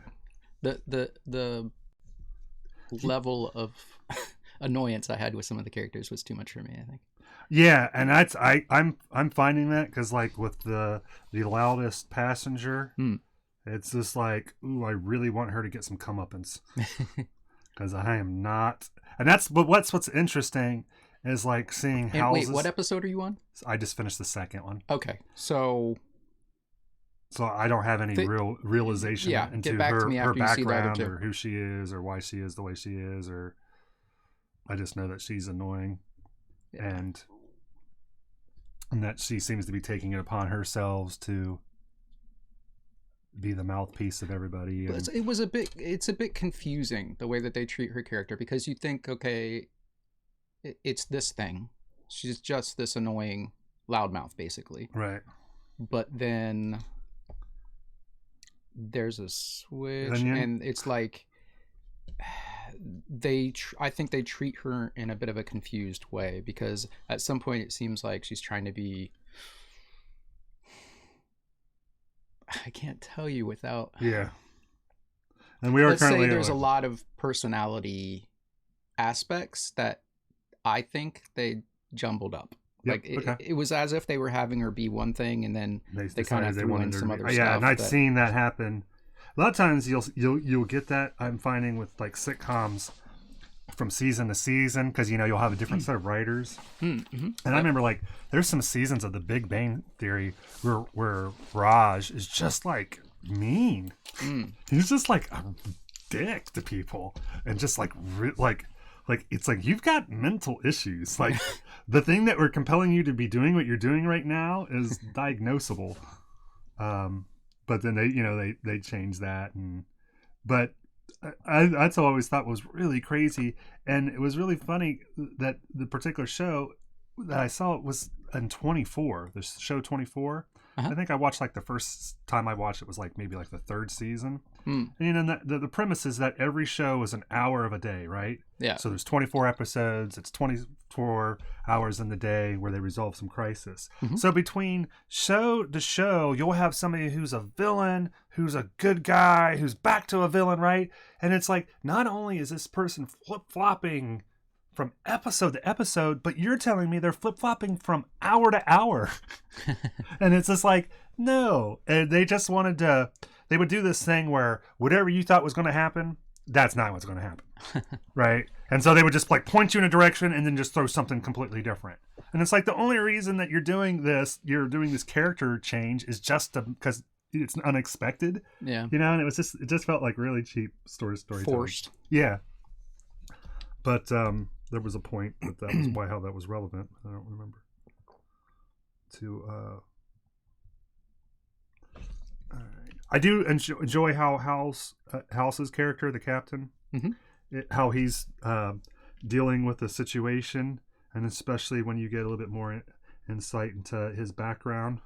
the level of annoyance I had with some of the characters was too much for me, I think. Yeah, and that's I'm finding that because like with the loudest passenger, it's just like, ooh, I really want her to get some comeuppance because I am not. And that's what's interesting is like seeing houses. Wait, what episode are you on? I just finished the second one. Okay, so I don't have any real realization into get back her to me after background you see the other two. or who she is or why she is the way she is, or I just know that she's annoying. Yeah. And that she seems to be taking it upon herself to be the mouthpiece of everybody. And it's a bit confusing the way that they treat her character, because you think, okay, it's this thing. She's just this annoying loudmouth, basically. Right. But then there's a switch, and it's like I think they treat her in a bit of a confused way, because at some point it seems like she's trying to be, I can't tell you without. Yeah. And we are Let's currently say there's a lot of personality aspects that I think they jumbled up. Yep, like it was as if they were having her be one thing, and then they kind of threw in some other stuff. Yeah, and I've seen that happen. A lot of times you'll get that, I'm finding, with like sitcoms from season to season, because you'll have a different set of writers. Mm-hmm. And I remember like there's some seasons of The Big Bang Theory where Raj is just like mean. He's just like a dick to people, and just like it's like you've got mental issues. Like the thing that we're compelling you to be doing what you're doing right now is diagnosable. But then they changed that, but that's what I always thought was really crazy, and it was really funny that the particular show that I saw was in 24, the show 24. Uh-huh. I think I watched like the first time I watched it was like maybe like the third season. And the premise is that every show is an hour of a day, right? Yeah. So there's 24 episodes. It's 24 hours in the day where they resolve some crisis. Mm-hmm. So between show to show, you'll have somebody who's a villain, who's a good guy, who's back to a villain, right? And it's like, not only is this person flip-flopping from episode to episode, but you're telling me they're flip-flopping from hour to hour. And it's just like, no. And they just wanted to, they would do this thing where whatever you thought was going to happen, that's not what's going to happen. Right? And so they would just like point you in a direction and then just throw something completely different. And it's like the only reason that you're doing this character change is just because it's unexpected. Yeah. And it just felt like really cheap story forced. Yeah. But there was a point that was why how that was relevant. I don't remember. I do enjoy how House's character, the captain, how he's dealing with the situation, and especially when you get a little bit more insight into his background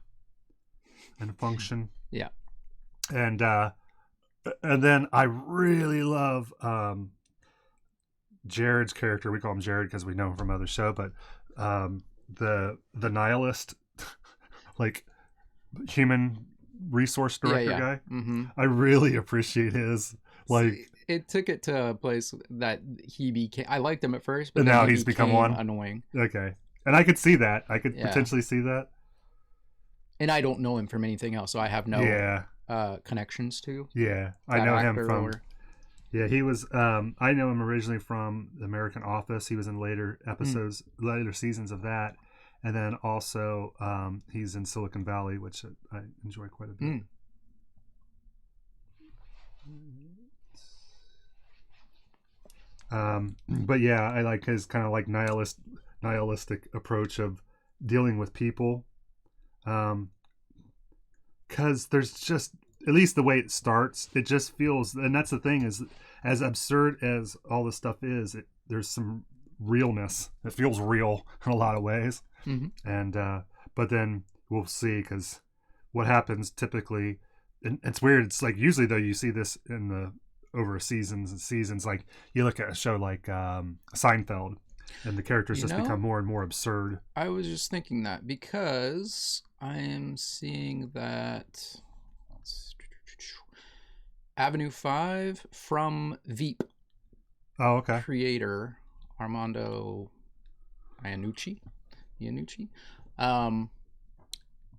and function. Yeah. And then I really love Jared's character. We call him Jared because we know him from other show, but the nihilist, like human resource director guy. Mm-hmm. I really appreciate his like. It took it to a place that he became. I liked him at first, but now he's become one annoying. Okay, and I could see that. I could potentially see that. And I don't know him from anything else, so I have no connections to. Yeah, I know him from. Yeah, he was. I know him originally from the American Office. He was in later episodes, later seasons of that, and then also he's in Silicon Valley, which I enjoy quite a bit. But yeah, I like his kind of like nihilistic approach of dealing with people. because there's just, at least the way it starts, it just feels, and that's the thing, is as absurd as all this stuff is, there's some realness. It feels real in a lot of ways. And but then we'll see, because what happens typically, and it's weird, it's like usually though you see this in the over seasons and seasons, like you look at a show like Seinfeld, and the characters just become more and more absurd. I was just thinking that, because I am seeing that Avenue 5 from Veep. Oh, okay. Creator Armando Iannucci.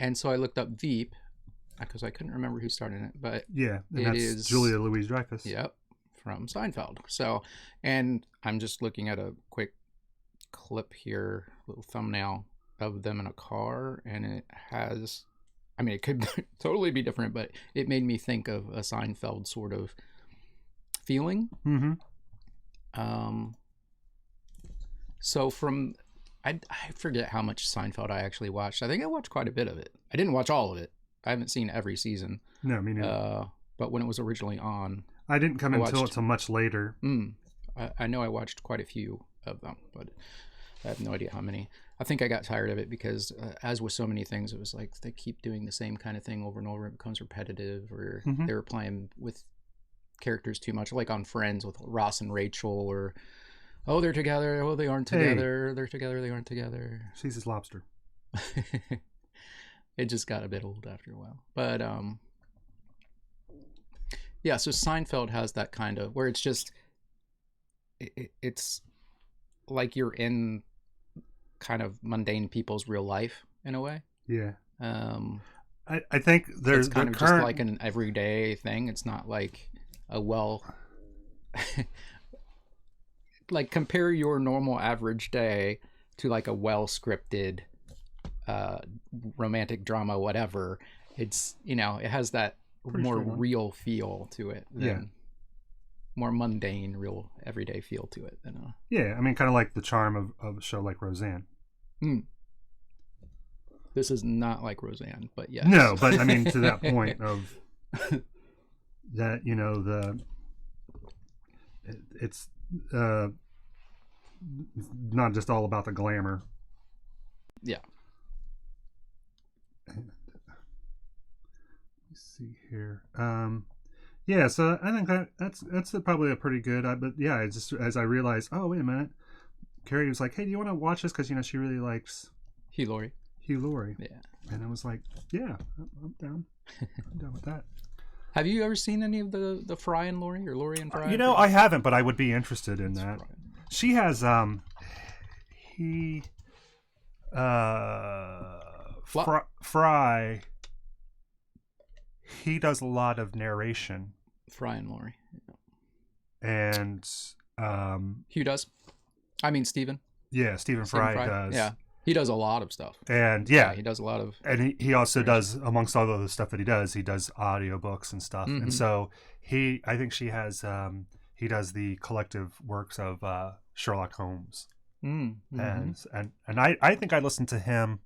And so I looked up Veep because I couldn't remember who started in it, but yeah, and that's Julia Louis-Dreyfus. Yep, from Seinfeld. So, and I'm just looking at a quick clip here, little thumbnail of them in a car, and it has, I mean, it could totally be different, but it made me think of a Seinfeld sort of feeling. So from, I forget how much Seinfeld I actually watched. I think I watched quite a bit of it. I didn't watch all of it. I haven't seen every season. No, me neither. But when it was originally on, I didn't come until much later. I know I watched quite a few of them, but I have no idea how many. I think I got tired of it because, as with so many things, it was like they keep doing the same kind of thing over and over. It becomes repetitive, or they were playing with characters too much, like on Friends with Ross and Rachel, or oh, they're together, oh, they aren't together, they're together, they aren't together. She's his lobster. It just got a bit old after a while. But yeah, so Seinfeld has that kind of, where it's just, it's like you're in kind of mundane people's real life in a way. Yeah. I think there's it's kind of just like an everyday thing. It's not like a like compare your normal average day to like a well scripted romantic drama, whatever. It's, you know, it has that more real feel to it than more mundane, real everyday feel to it than yeah, I mean, kind of like the charm of a show like Roseanne. This is not like Roseanne, but yes. No, but I mean, to that point of that, you know, it's not just all about the glamour. Yeah. Let me see here. Yeah, so I think that's probably a pretty good. But yeah, it's just as I realized, oh wait a minute, Carrie was like, "Hey, do you want to watch this?" Because, you know, she really likes Hugh Laurie. Yeah, and I was like, "Yeah, I'm down. I'm down with that." Have you ever seen any of the Fry and Laurie, or Laurie and Fry? You know, I haven't, but I would be interested in that. She has Fry. He does a lot of narration. Fry and Laurie. And Hugh does. I mean, Stephen. Yeah, Stephen Fry does. Yeah, he does a lot of stuff. And he does a lot of. And he also does, amongst all the stuff that he does audiobooks and stuff. And so I think she has, he does the collective works of Sherlock Holmes. And I think I listened to him.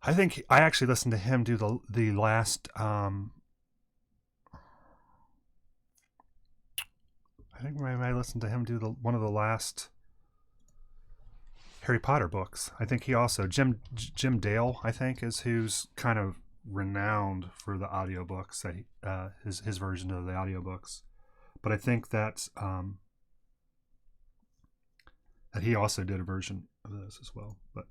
I think I actually listened to him do the last. I think I listened to him do one of the last Harry Potter books. I think he also Jim Dale, I think, is who's kind of renowned for the audiobooks, that his version of the audiobooks. But I think that's that he also did a version of those as well. But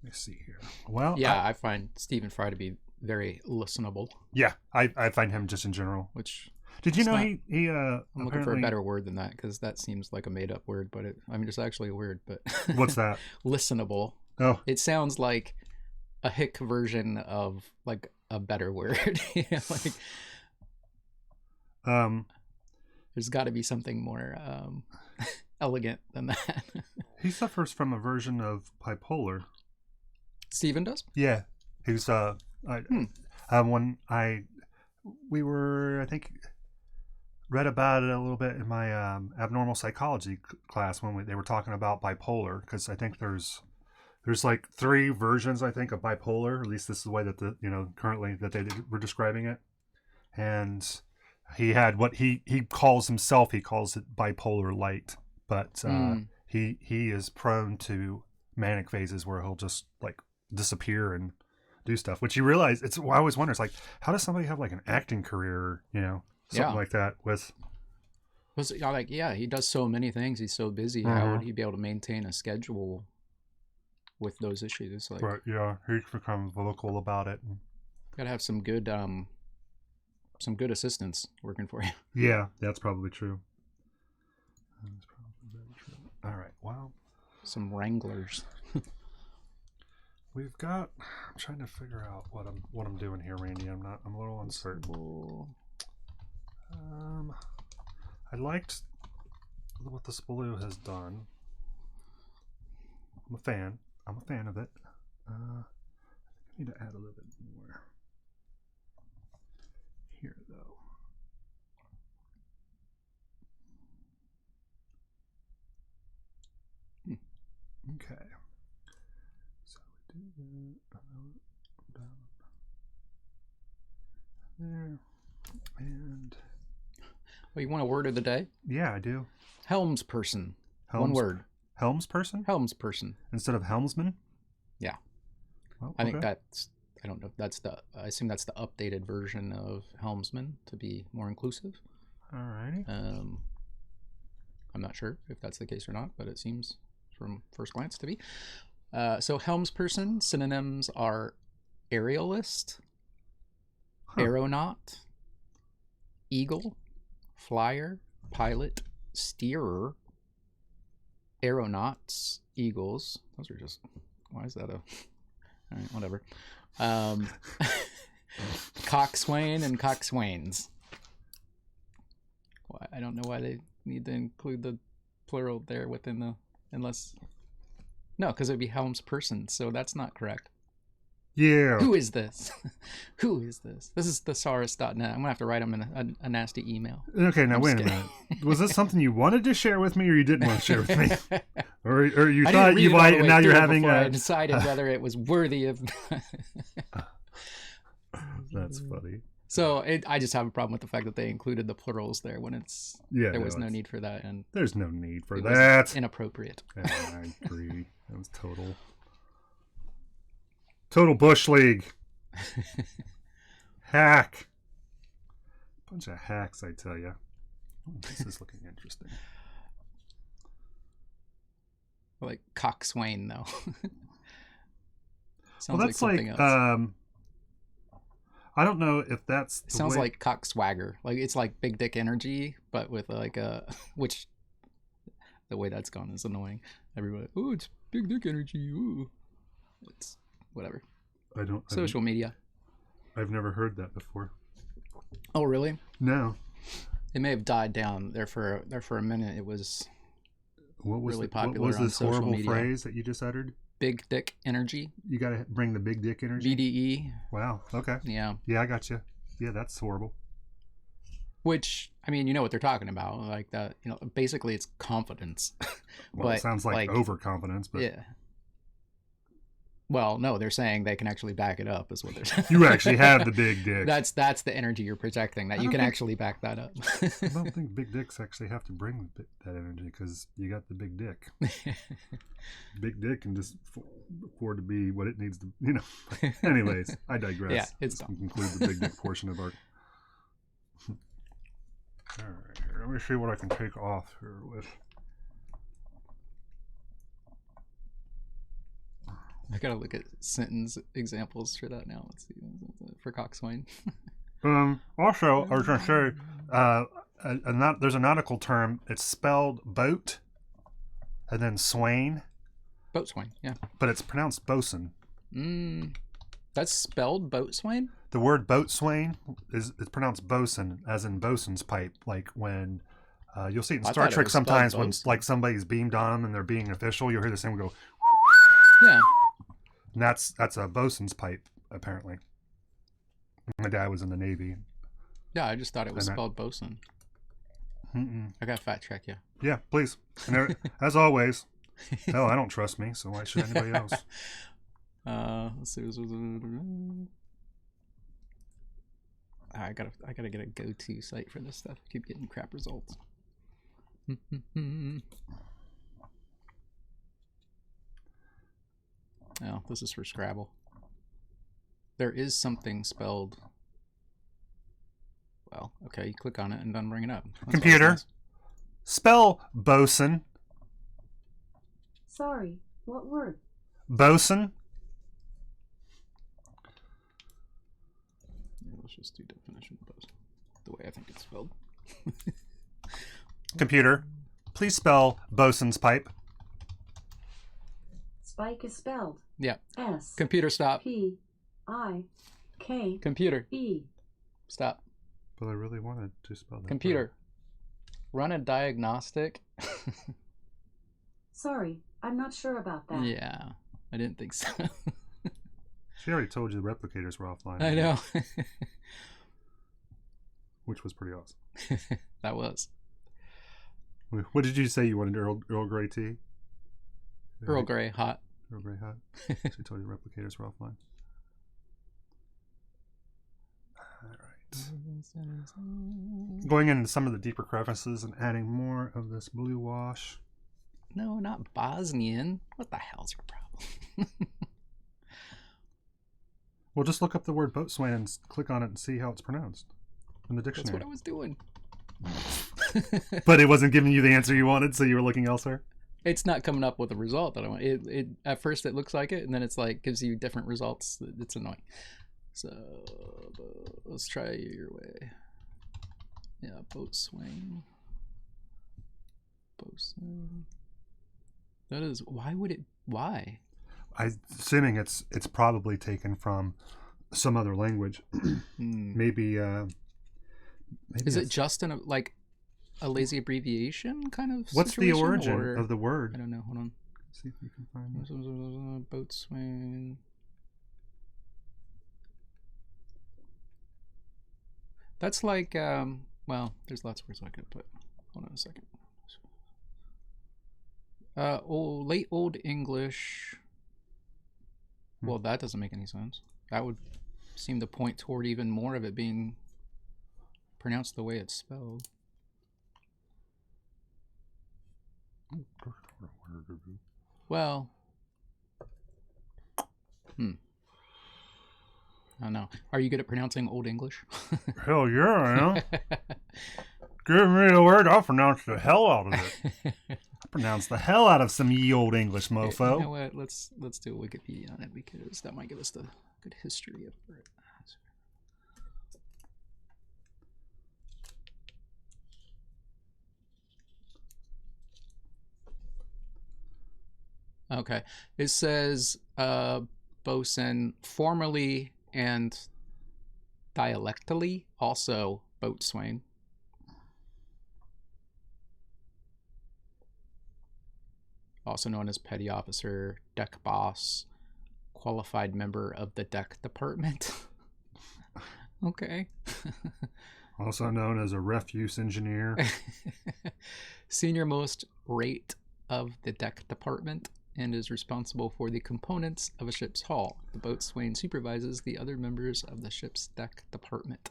let me see here. Well, yeah, I find Stephen Fry to be very listenable. Yeah, I find him just in general. Which did you know not, he I'm looking for a better word than that, because that seems like a made up word, but it's actually a word. But what's that? Listenable. Oh, it sounds like a hick version of like a better word. Like there's got to be something more elegant than that. He suffers from a version of bipolar. Stephen does? Yeah. He's I think read about it a little bit in my abnormal psychology class when they were talking about bipolar, because I think there's There's like 3 versions, I think, of bipolar. At least this is the way that currently that they were describing it. And he had what he calls himself. He calls it bipolar light, but he is prone to manic phases where he'll just like disappear and do stuff. Which you realize I always wonder, it's like, how does somebody have like an acting career, something like that with. He does so many things. He's so busy. How would he be able to maintain a schedule with those issues? Like, right, yeah, he's become vocal about it. Gotta have some good assistants working for you. Yeah, that's probably true. All right, well, some wranglers. We've got. I'm trying to figure out what I'm doing here, Randy. I'm a little uncertain. I liked what the Spaloo has done. I'm a fan of it. I need to add a little bit more here, though. Okay. So we do that. There. And. Well, you want a word of the day? Yeah, I do. Helmsperson. One word. Helmsperson? Helmsperson. Instead of helmsman? Yeah. Well, I think that's, I don't know, I assume that's the updated version of helmsman to be more inclusive. Alrighty. I'm not sure if that's the case or not, but it seems from first glance to be. So helmsperson, synonyms are aerialist, aeronaut, eagle, flyer, pilot, steerer, aeronauts, eagles. Those are just, why is that all right, whatever. Coxswain and coxswains. Well, I don't know why they need to include the plural there within the, unless, no, because it would be helmsperson, so that's not correct. Yeah. Who is this? Who is this? This is thesaurus.net. I'm going to have to write them in a nasty email. Okay, now wait a minute. Was this something you wanted to share with me or you didn't want to share with me? or you thought you might and now you're having I decided whether it was worthy of... That's funny. So I just have a problem with the fact that they included the plurals there when there was no need for that. And there's no need for that. Was inappropriate. Yeah, I agree. That was Total Bush League. Hack. Bunch of hacks, I tell you. Oh, this is looking interesting. Like coxswain, though. Well, that's like something else. I don't know if that's. It sounds like cockswagger. Like it's like big dick energy, but with like which the way that's gone is annoying. Everybody, oh, it's big dick energy. Ooh. It's whatever. Social media. I've never heard that before. Oh, really? No. It may have died down there for a minute. It was really popular. What was this on horrible media. Phrase that you just uttered? Big dick energy. You got to bring the big dick energy. BDE. Wow. Okay. Yeah. Yeah, I got you. Yeah, that's horrible. Which, I mean, you know what they're talking about, like that. Basically, it's confidence. Well, but, it sounds like overconfidence, but yeah. Well, no, they're saying they can actually back it up, is what they're saying. You actually have the big dick. That's the energy you're projecting, that you can actually back that up. I don't think big dicks actually have to bring that energy because you got the big dick. Big dick can just afford to be what it needs to, Anyways, I digress. Yeah, it's dumb. Conclude the big dick portion of our. All right, here. Let me see what I can take off here with. I gotta look at sentence examples for that now. Let's see, for coxswain. Also, I was gonna say, there's a nautical term. It's spelled boat, and then swain. Boatswain, yeah. But it's pronounced bosun. That's spelled boatswain? The word boatswain is pronounced bosun, as in bosun's pipe. Like when you'll see it in Star Trek sometimes when like somebody's beamed on them and they're being official, you'll hear the same go. Yeah. And that's a bosun's pipe, apparently. My dad was in the Navy. Yeah, I just thought it was spelled bosun. I gotta fact check you. Yeah, please. And as always, Hell, I don't trust me, so why should anybody else? Let's see. I gotta get a go-to site for this stuff. I keep getting crap results. Oh, this is for Scrabble. There is something spelled. Well, okay, you click on it and doesn't bring it up. That's Computer, nice. spell bosun. Sorry, what word? Bosun. Yeah, let's just do definition of bosun the way I think it's spelled. Computer, please spell bosun's pipe. Spike is spelled Yeah. S Computer, stop. P I K Computer, E. stop. But I really wanted to spell that. Computer, run a diagnostic. Sorry, I'm not sure about that. Yeah, I didn't think so. She already told you the replicators were offline. I know. Which was pretty awesome. That was. What did you say you wanted? Earl Grey tea? Earl Grey, hot. Earl Grey hot. She told you the replicators were offline. Going into some of the deeper crevices and adding more of this blue wash. No, not Bosnian. What the hell's your problem? Well, just look up the word boatswain and click on it and see how it's pronounced in the That's dictionary. what I was doing. But it wasn't giving you the answer you wanted, so you were looking elsewhere? It's not coming up with a result that I want. It at first it looks like it, and then it's like gives you different results. It's annoying. So let's try your way. Yeah, boatswain. Boatswain. That is. Why would it? Why? I'm assuming it's probably taken from some other language. Maybe. Is it just like a lazy abbreviation kind of? What's the situation, origin or- of the word? I don't know. Hold on. See if you can find it. Boatswain. That's like, well, there's lots of words I could put. Hold on a second. Late Old English. Well, that doesn't make any sense. That would seem to point toward even more of it being pronounced the way it's spelled. Well, I don't know. Are you good at pronouncing Old English? Hell yeah, I am. Give me a word, I'll pronounce the hell out of it. I pronounce the hell out of some ye old English, mofo. You know what? Let's do a Wikipedia on it because that might give us the good history of it. Okay. It says bosun formerly and dialectally also boatswain. Also known as petty officer, deck boss, qualified member of the deck department. Okay. Also known as a refuse engineer. Senior most rate of the deck department and is responsible for the components of a ship's hull. The boatswain supervises the other members of the ship's deck department.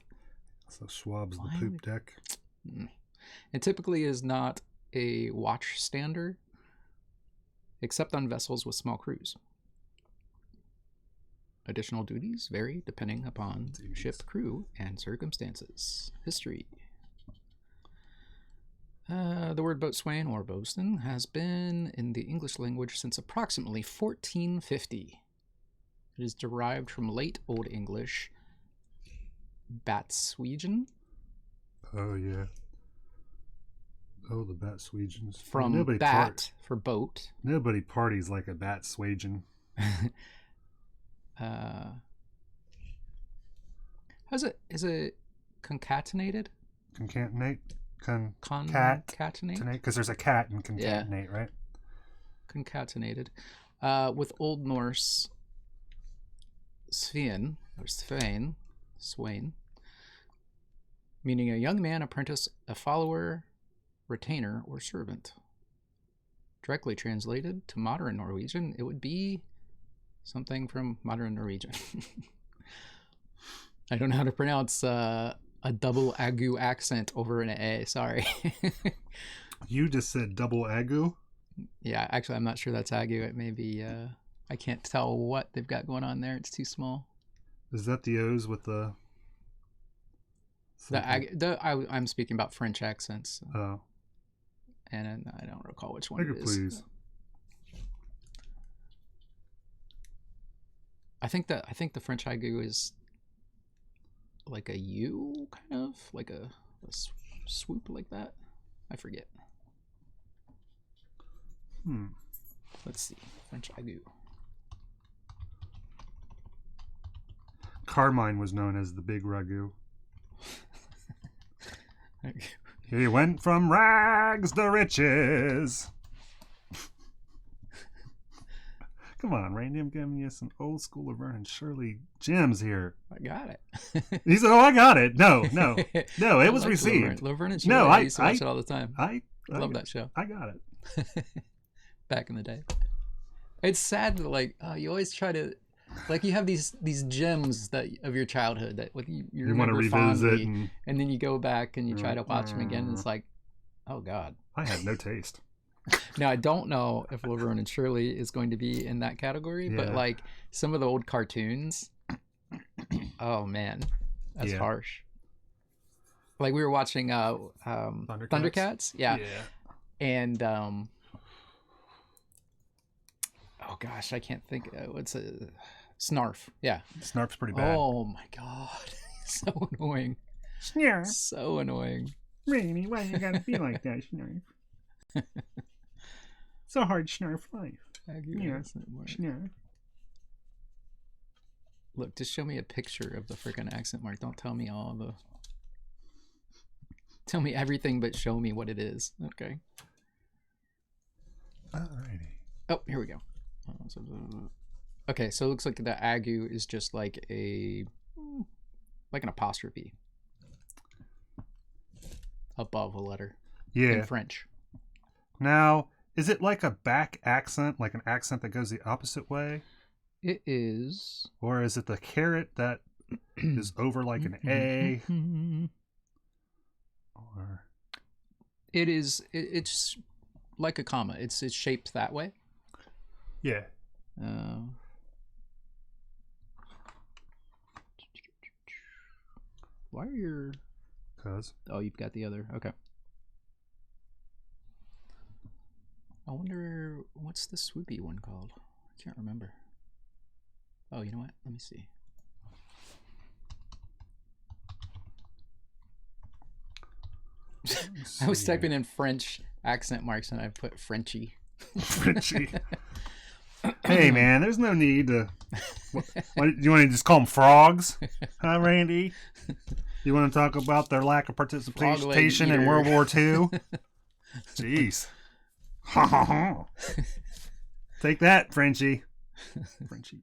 So swabs the poop deck. It typically is not a watchstander, except on vessels with small crews. Additional duties vary depending upon ship crew and circumstances. History. The word boatswain or bosun has been in the English language since approximately 1450. It is derived from late Old English Batswegian. Oh, yeah. Oh, the Batswegians. From bat for boat. Nobody parties like a Batswegian. Is it concatenated? Concatenate? Concatenate? Because there's a cat in concatenate, right? Concatenated. With Old Norse Svein, or Swain, meaning a young man, apprentice, a follower, retainer, or servant. directly translated to modern Norwegian, it would be something from modern Norwegian. I don't know how to pronounce a double agu accent over an A. Sorry. You just said double agu? Yeah, actually, I'm not sure that's agu. It may be. I can't tell what they've got going on there. It's too small. Is that the O's with the? I'm speaking about French accents. Oh. And I don't recall which one it is. Please. I think the French agu is like a U, kind of like a swoop like that. I forget. Let's see. French agu. Carmine was known as the Big Ragu. He went from rags to riches. Come on, Randy, I'm giving you some old school Laverne and Shirley gems here. I got it. He said, "Oh, I got it." No, it was received. Laverne and Shirley. I used to watch it all the time. I love that show. I got it. Back in the day. It's sad that you always try to you have these gems that of your childhood that you want to revisit, and then you go back and you try to watch them again, and it's like, oh God, I had no taste. Now I don't know if Laverne and Shirley is going to be in that category, but some of the old cartoons, oh man, that's harsh. Like we were watching Thundercats, and oh gosh, I can't think. What's a Snarf? Yeah, Snarf's pretty bad. Oh my God, so annoying. Snarf, so annoying. Rainy, why you gotta be like that, Snarf? So hard, Snarf life. Snarf. Look, just show me a picture of the freaking accent mark. Don't tell me Tell me everything, but show me what it is. Okay. Alrighty. Oh, here we go. Okay, so it looks like the agu is just like an apostrophe above a letter. Yeah. In French. Now, is it like a back accent, like an accent that goes the opposite way? It is. Or is it the caret that is over like an A? Or it is. It's like a comma. It's shaped that way. Yeah. Why are your? Cause. Oh, you've got the other. Okay. I wonder what's the swoopy one called. I can't remember. Oh, you know what? Let me see. I was typing in French accent marks and I put Frenchy. Frenchy. Hey man, there's no need to. What, you want to just call them frogs? Huh, Randy? You want to talk about their lack of participation in World War II? Jeez. Ha ha ha. Take that, Frenchie. Frenchie.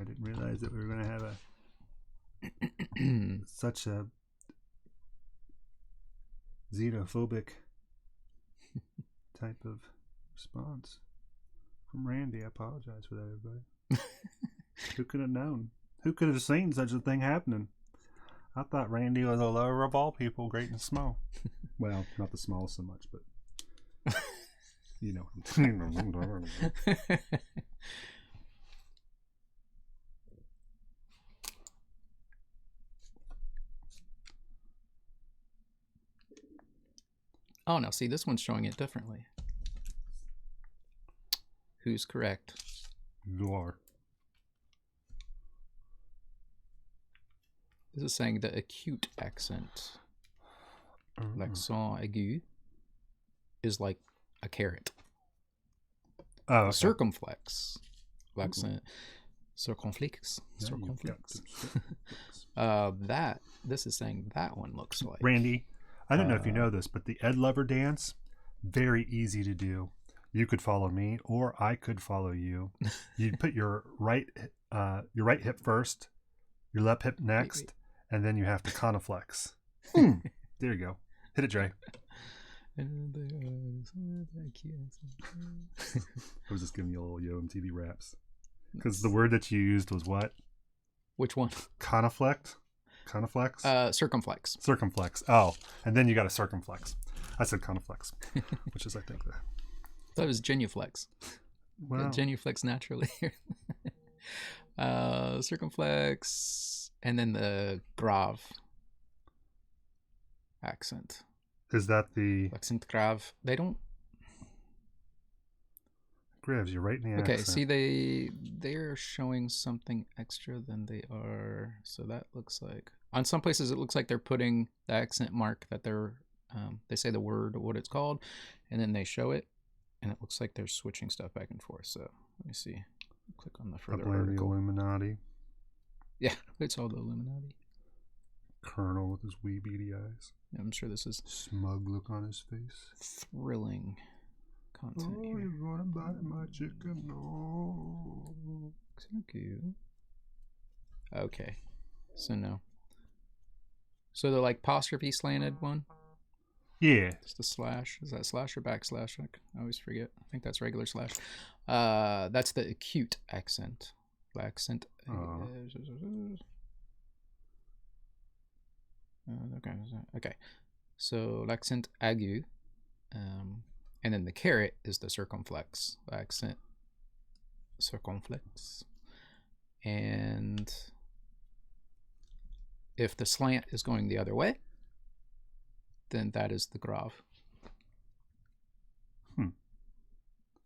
I didn't realize that we were going to have such a xenophobic type of response from Randy. I apologize for that, everybody. Who could have known? Who could have seen such a thing happening? I thought Randy was a lover of all people, great and small. Well, not the smallest so much, but you know. Oh no, see, this one's showing it differently. Who's correct? You are. This is saying the acute accent, l'accent aigu, is like a caret. Oh, okay. Circumflex, l'accent circumflex. Circumflex. This is saying that one looks like. Randy, I don't know if you know this, but the Ed Lover dance, very easy to do. You could follow me, or I could follow you. You'd put your right hip first, your left hip next, and then you have to coniflex. There you go. Hit it, Dre. I was just giving you a little Yo MTV raps. Because the word that you used was what? Which one? Coniflex? Coniflex? Circumflex. Circumflex. Oh, and then you got a circumflex. I said coniflex, which is, I think, the... That was genuflex. Wow. Genuflex naturally. Circumflex, and then the grave accent. Is that the... Accent grave. They don't... Graves, you're right in the Okay, accent. see, they're showing something extra than they are. So that looks like... On some places, it looks like they're putting the accent mark that they're... they say the word or what it's called, and then they show it, and it looks like they're switching stuff back and forth. So let me see. Click on the further I blame the article. Illuminati. Yeah, it's all the Illuminati. Colonel with his wee beady eyes. Yeah, I'm sure this is Smug look on his face. thrilling content here. You're gonna bite my chicken. No. Thank you. Okay, so no. So the like apostrophe slanted one? Yeah. Just a slash. Is that slash or backslash? I always forget. I think that's regular slash. That's the acute accent. Accent. Okay. So l'accent aigu, and then the caret is the circumflex. Accent circumflex, and if the slant is going the other way, then that is the grave.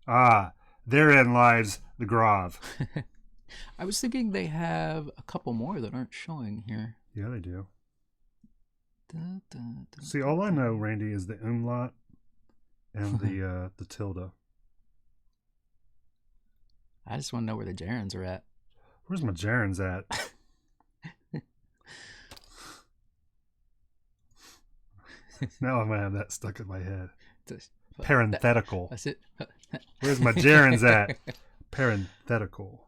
Ah, therein lies the grave. I was thinking they have a couple more that aren't showing here. Yeah, they do. Dun, dun, dun, See, all I know, Randy, is the umlaut and the tilde. I just want to know where the gerunds are at. Where's my gerunds at? Now I'm gonna have that stuck in my head. Parenthetical. That's it. Where's my gerunds at? Parenthetical.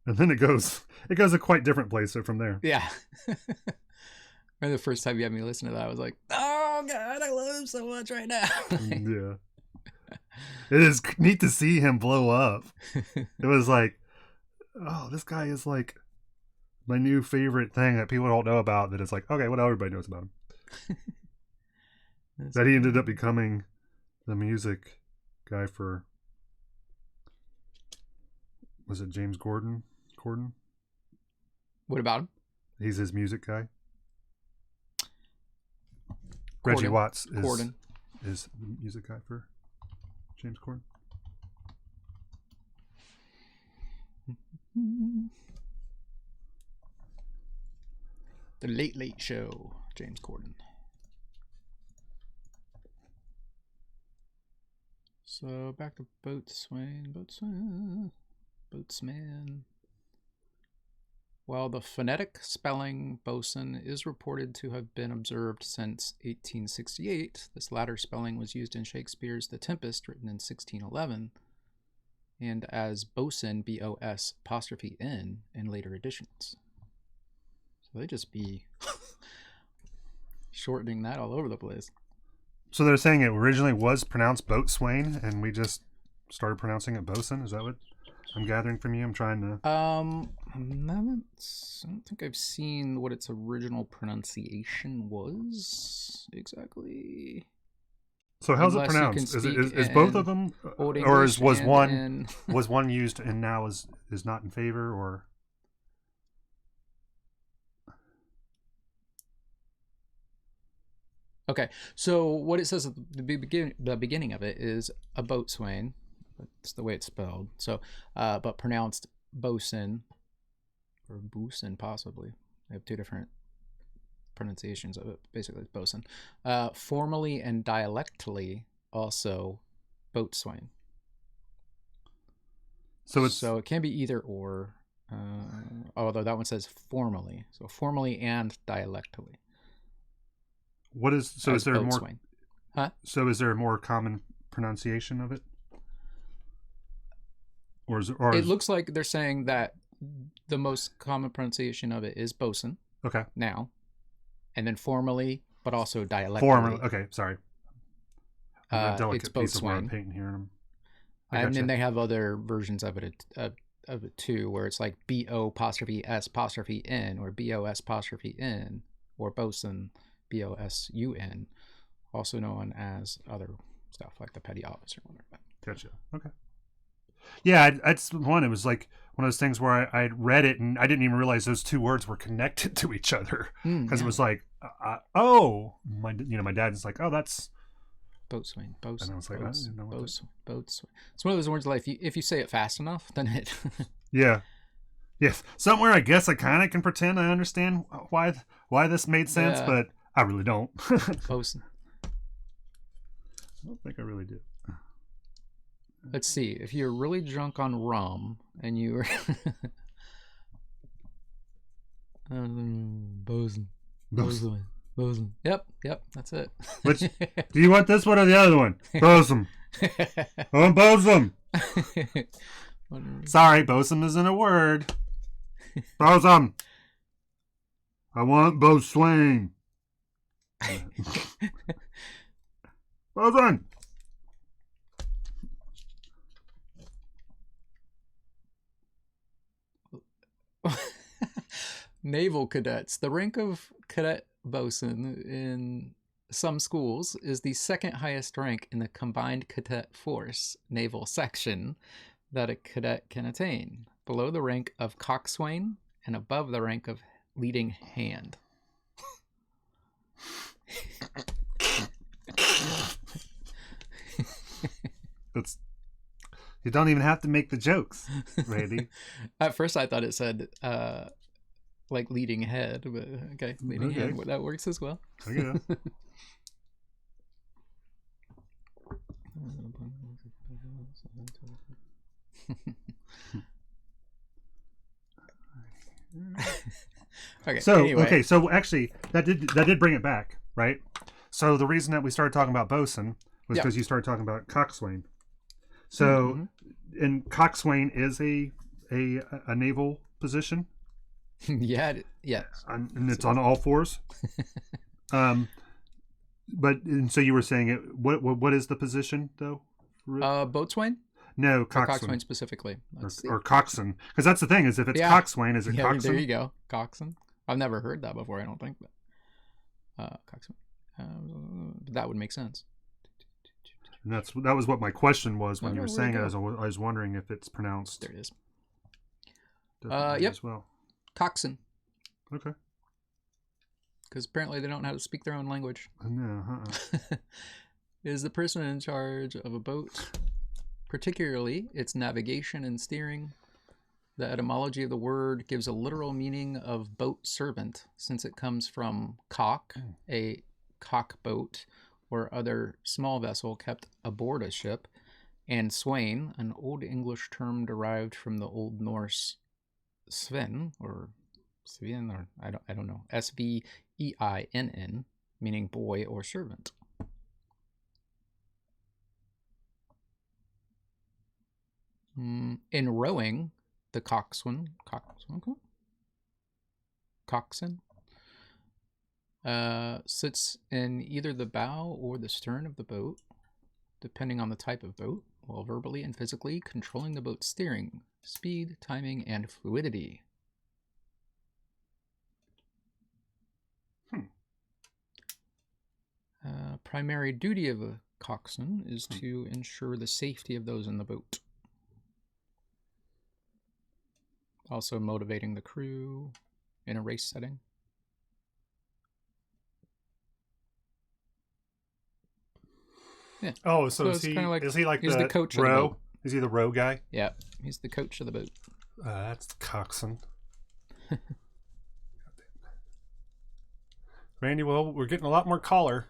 And then it goes a quite different place from there. Yeah. Remember the first time you had me listen to that, I was like, oh God, I love him so much right now. Yeah. It is neat to see him blow up. It was like, oh, this guy is like my new favorite thing that people don't know about, that it's like, okay, well, everybody knows about him. That he ended up becoming the music guy for, was it James Corden? What about him? He's his music guy. Reggie Watts is the music guy for James Corden. The Late Late Show, James Corden. So back to boatswain. While the phonetic spelling bosun is reported to have been observed since 1868, this latter spelling was used in Shakespeare's The Tempest, written in 1611, and as bosun, B-O-S'-N, in later editions. So they just be shortening that all over the place. So they're saying it originally was pronounced boatswain, and we just started pronouncing it bosun? Is that what I'm gathering from you? I'm trying to... I don't think I've seen what its original pronunciation was exactly. So how's it pronounced? Is both of them, or was one used and now is not in favor, or? Okay, so what it says at the beginning of it is a boatswain. That's the way it's spelled. So, but pronounced bosun or boosin possibly. They have two different pronunciations of it. Basically, it's bosun. Formally and dialectally, also boatswain. So it can be either or. Although that one says formally, so formally and dialectally. What is so? Is there boatswain. More? Huh? So is there a more common pronunciation of it? It looks like they're saying that the most common pronunciation of it is bosun Okay. now, and then formally, but also dialectically. Formally. Okay, sorry. A It's delicate piece of word boatswain. painting here. And then they have other versions of it too, where it's like B-O''S''N or B-O-S''N or bosun, B-O-S-U-N, also known as other stuff like the petty officer. Gotcha. Okay. Yeah, that's one. It was like one of those things where I read it and I didn't even realize those two words were connected to each other because it was like, my dad's like, oh, that's boatswain. And I was like, I didn't know what boatswain. It's one of those words like if you say it fast enough, then it. Yeah. Yes. Somewhere I guess I kind of can pretend I understand why this made sense, but I really don't. Bosun. I don't think I really do. Let's see. If you're really drunk on rum and you were bosun. Yep, that's it. Which do you want, this one or the other one? Bosun. I want bosun. Sorry, bosun isn't a word. Bosun. I want boatswain. Bosun. Naval cadets. The rank of cadet bosun in some schools is the second highest rank in the combined cadet force naval section that a cadet can attain, below the rank of coxswain and above the rank of leading hand. You don't even have to make the jokes, Randy. At first I thought it said like leading head, but okay, leading hand, that works as well. Okay. Okay. So anyway. okay, so actually that did bring it back, right? So the reason that we started talking about bosun was because you started talking about coxswain. So, and coxswain is a naval position. Yeah. And it's on all fours. And so you were saying it. What is the position though? Boatswain. No, Or coxswain. coxswain specifically. Or coxswain, because that's the thing is if it's coxswain, is it coxswain? There you go, coxswain. I've never heard that before. I don't think, but coxswain. That would make sense. And that was what my question was when you were saying it. I go? was wondering if it's pronounced. There it is. Differently Yep. as well. Coxswain. Okay. Because apparently they don't know how to speak their own language. No. Is the person in charge of a boat, particularly its navigation and steering. The etymology of the word gives a literal meaning of boat servant, since it comes from cock, a cock boat, or other small vessel kept aboard a ship, and swain, an Old English term derived from the Old Norse Sven, or I don't know, Sveininn, meaning boy or servant. In rowing, the coxswain sits in either the bow or the stern of the boat, depending on the type of boat, while verbally and physically controlling the boat's steering, speed, timing, and fluidity. Primary duty of a coxswain is to ensure the safety of those in the boat. Also motivating the crew in a race setting. Yeah. Oh, so is he like is he like he's the coach of the row? boat. Is he the row guy? Yeah, he's the coach of the boat. That's the coxswain. Randy, well, we're getting a lot more cooler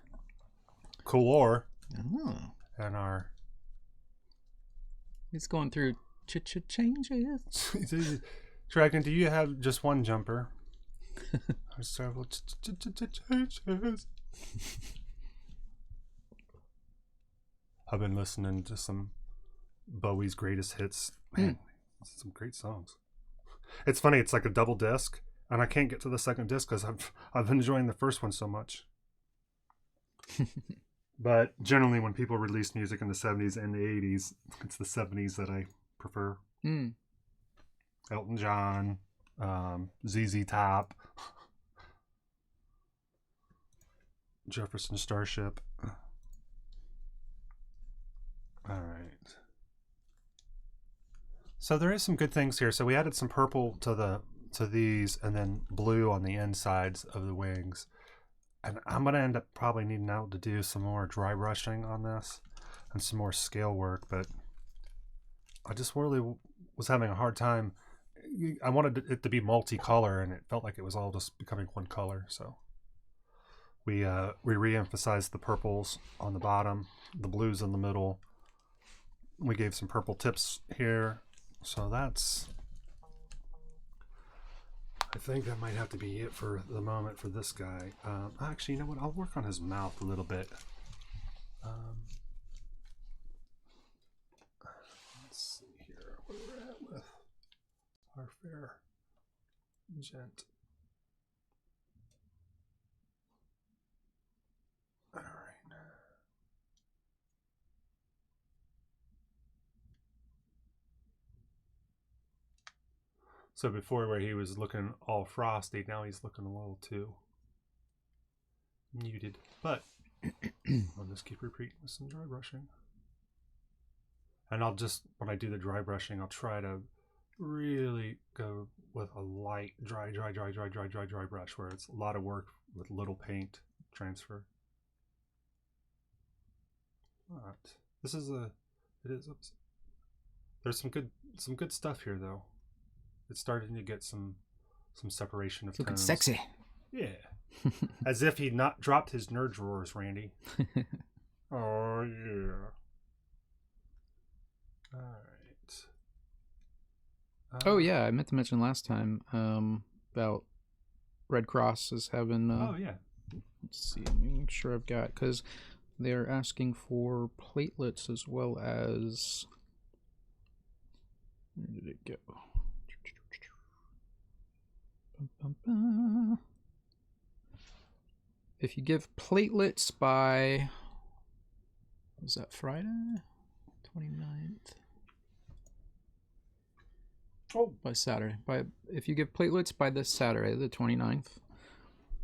than our. He's going through changes. Dragon, do you have just one jumper? Or several changes? I've been listening to some Bowie's greatest hits. Man, some great songs. It's funny. It's like a double disc, and I can't get to the second disc because I've been enjoying the first one so much. But generally, when people release music in the 70s and the 80s, it's the 70s that I prefer. Mm. Elton John, ZZ Top, Jefferson Starship. All right. So there is some good things here. So we added some purple to these, and then blue on the insides of the wings. And I'm gonna end up probably needing out to do some more dry brushing on this and some more scale work. But I just really was having a hard time. I wanted it to be multicolor, and it felt like it was all just becoming one color. So we re-emphasized the purples on the bottom, the blues in the middle. We gave some purple tips here. So I think that might have to be it for the moment for this guy. Actually, you know what? I'll work on his mouth a little bit. Let's see here where we're at with our fair gent. All right. So before where he was looking all frosty, now he's looking a little too muted. But I'll just keep repeating with some dry brushing. And I'll just, when I do the dry brushing, I'll try to really go with a light dry brush where it's a lot of work with little paint transfer. But this is oops. There's some good stuff here though. It's starting to get some separation of Looking tones. sexy. Yeah. As if he'd not dropped his nerd drawers, Randy. Oh, yeah. All right. Oh, yeah. I meant to mention last time about Red Cross is having... oh, yeah. Let's see. Let me make sure I've got... Because they're asking for platelets as well as... Where did it go? If you give platelets by, was that Friday? 29th? Oh, by Saturday. If you give platelets by this Saturday, the 29th,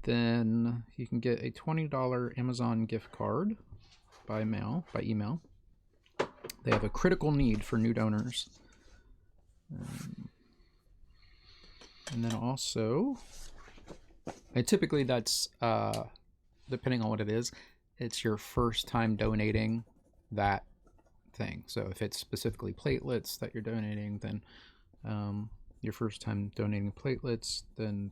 then you can get a $20 Amazon gift card by email. They have a critical need for new donors. And then also, and typically that's, depending on what it is, it's your first time donating that thing. So if it's specifically platelets that you're donating, then your first time donating platelets, then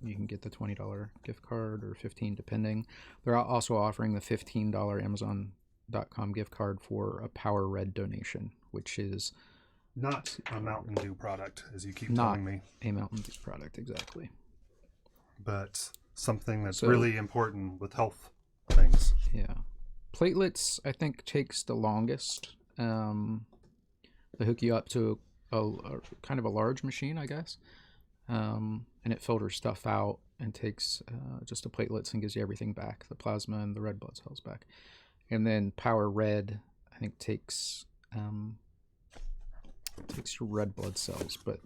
you can get the $20 gift card or $15 depending. They're also offering the $15 Amazon.com gift card for a Power Red donation, which is not a Mountain Dew product, as you keep telling me. A Mountain Dew product, exactly. But something that's really important with health things. Yeah. Platelets, I think, takes the longest. They hook you up to a kind of a large machine, I guess. And it filters stuff out and takes just the platelets and gives you everything back, the plasma and the red blood cells back. And then Power Red, I think, takes your red blood cells, but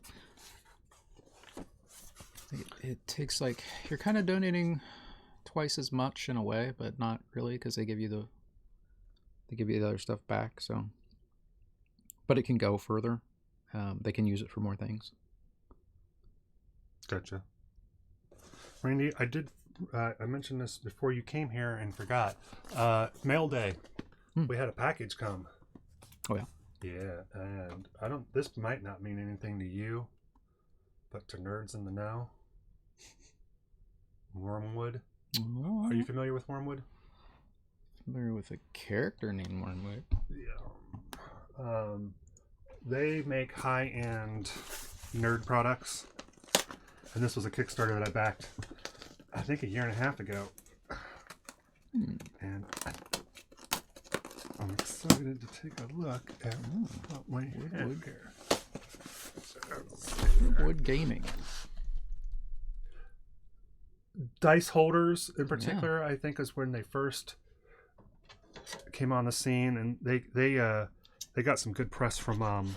it takes, like, you're kind of donating twice as much in a way, but not really, because they give you the other stuff back. So, but it can go further. They can use it for more things. Gotcha. Randy, I mentioned this before you came here and forgot. Mail day. We had a package come. Oh, yeah. Yeah, and this might not mean anything to you, but to nerds in the know. Wormwood. Oh. Are you familiar with Wormwood? Familiar with a character named Wormwood. Yeah. They make high-end nerd products, and this was a Kickstarter that I backed, I think, 1.5 years ago. And I'm excited to take a look at what we have here. So, Wood gaming. Dice holders in particular, I think, is when they first came on the scene, and they got some good press from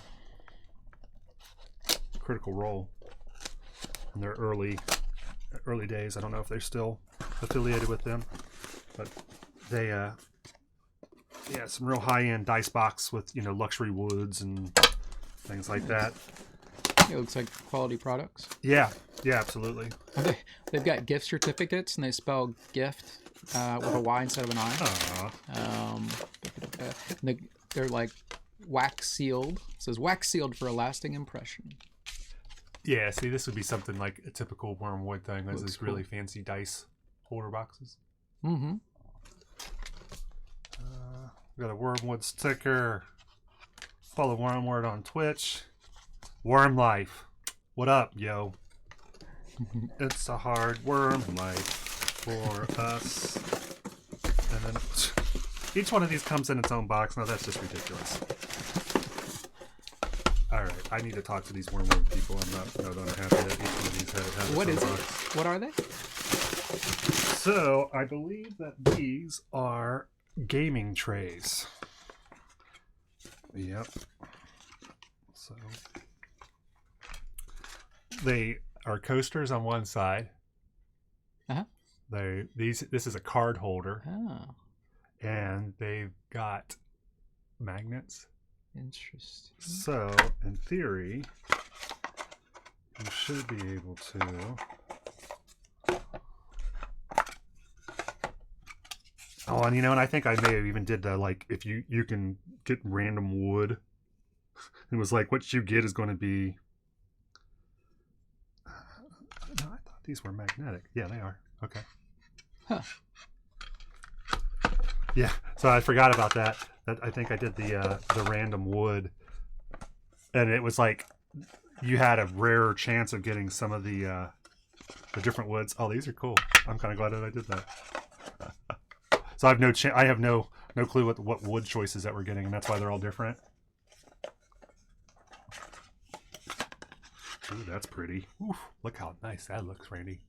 Critical Role in their early days. I don't know if they're still affiliated with them, but they some real high-end dice box with luxury woods and things like that. It looks like quality products. Yeah, absolutely. They've got gift certificates, and they spell gift with a Y instead of an I. Aww. They're like wax sealed. It says wax sealed for a lasting impression. Yeah, see, this would be something like a typical Wormwood thing. There's these really fancy dice holder boxes. Mm-hmm. We got a Wormwood sticker. Follow Wormwood on Twitch. Worm life. What up, yo? It's a hard worm life for us. And then each one of these comes in its own box. Now that's just ridiculous. Alright, I need to talk to these Wormwood people. I'm not unhappy that each one of these has its What own is box. it? What are they? So, I believe that these are gaming trays. Yep. So, they are coasters on one side. Uh-huh. This is a card holder. Oh, And they've got magnets. interesting. So, in theory, you should be able to... Oh, and and I think I may have even did the, like, if you can get random wood. It was like, what you get is going to be... No, I thought these were magnetic. Yeah, they are. Okay. Huh. Yeah, so I forgot about that. I think I did the random wood. And it was like, you had a rarer chance of getting some of the different woods. Oh, these are cool. I'm kind of glad that I did that. So I have no clue what wood choices that we're getting, and that's why they're all different. Ooh, that's pretty. Oof, look how nice that looks, Randy.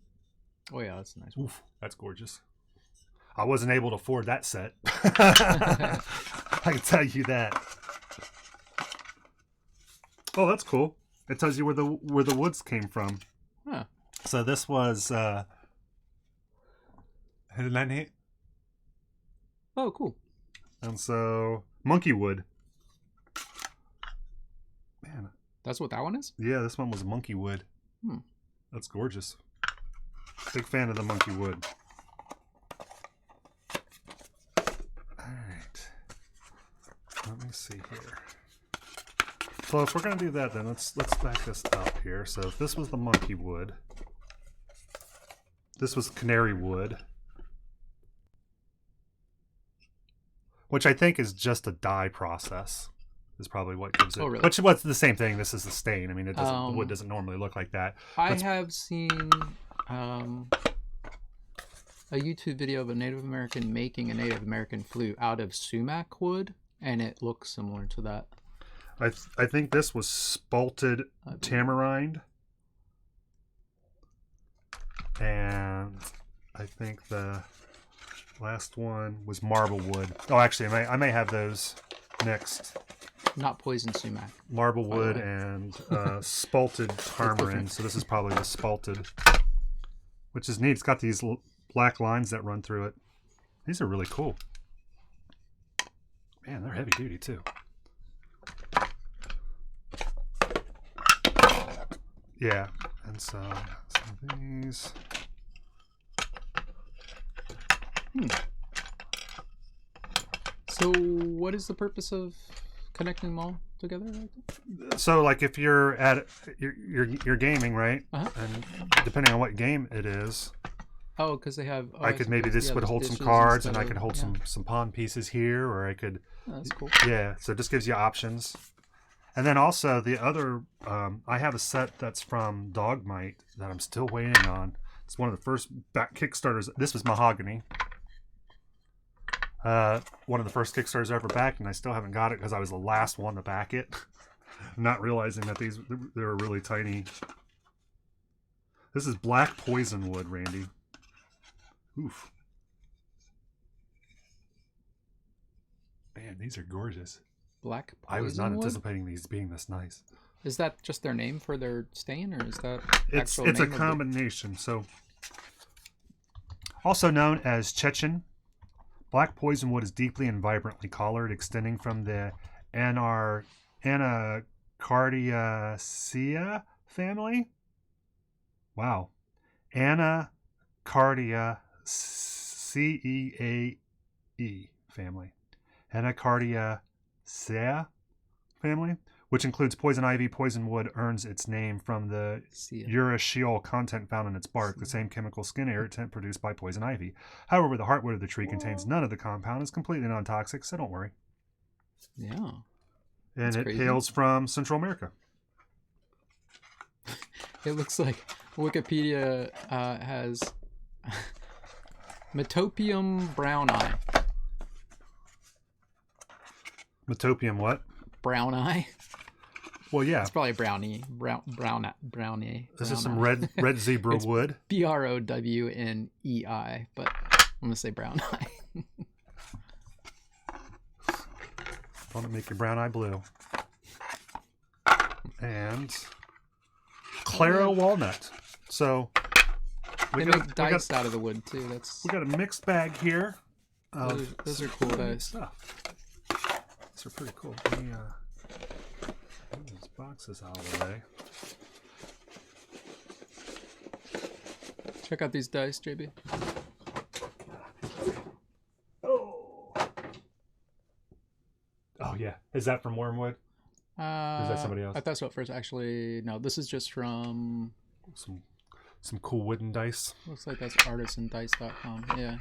Oh yeah, that's a nice. Oof, that's gorgeous. I wasn't able to afford that set. I can tell you that. Oh, that's cool. It tells you where the woods came from. Huh. So this was isn't that neat? Oh, cool. And so monkey wood. Man, That's what that one is? yeah, this one was monkey wood. That's gorgeous. Big fan of the monkey wood. Alright. Let me see here. So if we're gonna do that, then let's back this up here. So if this was the monkey wood, this was canary wood, which I think is just a dye process. Is probably what gives it. Oh, really? Which was the same thing. This is the stain. I mean, it doesn't. The wood doesn't normally look like that. I have seen a YouTube video of a Native American making a Native American flute out of sumac wood, and it looks similar to that. I think this was spalted tamarind, and I think the last one was marble wood. Oh, actually, I may have those mixed. Not poison sumac. Marble wood and spalted tamarin. So this is probably the spalted, which is neat. It's got these black lines that run through it. These are really cool. Man, they're heavy duty too. Yeah, and so some of these. So what is the purpose of connecting them all together? So like if you're at you're gaming, right? Uh-huh. And depending on what game it is, Oh, because they have. I could maybe this would there's hold some dishes cards, and instead I could of- hold yeah. some pawn pieces here, or I could. Oh, that's cool. Yeah, so it just gives you options. And then also the other, I have a set that's from Dogmite that I'm still waiting on. It's one of the first back Kickstarters. This was Mahogany. One of the first Kickstarters I ever backed, and I still haven't got it because I was the last one to back it. Not realizing that they were really tiny. This is black poison wood, Randy. Oof. Man, these are gorgeous. Black poison I was not wood? anticipating these being this nice. Is that just their name for their stain, or is that It's actual a name combination. So, also known as Chechen, black poison wood is deeply and vibrantly colored, extending from the Anacardiaceae family. Wow. Anacardiaceae family. Anacardiaceae family, which includes poison ivy. Poison wood earns its name from the urushiol content found in its bark, the same chemical skin irritant produced by poison ivy. However, the heartwood of the tree contains none of the compound, is completely non-toxic, so don't worry. Yeah. And it crazy. hails from Central America. It looks like Wikipedia has Metopium brown eye. Metopium what? Brown eye? Well, yeah. It's probably brownie. Brownie. This is some red zebra It's wood. BROWNEI, but I'm going to say brown eye. Want to make your brown eye blue. And Claro walnut. So They make dice out of the wood too. We got a mixed bag here. Those are cool dice. Stuff. These are pretty cool. Let me move these boxes out of the way. Check out these dice, JB. Oh yeah, is that from Wormwood? Or is that somebody else? I thought so at first. Actually, no. This is just from. Some cool wooden dice. Looks like that's artisandice.com. Yeah.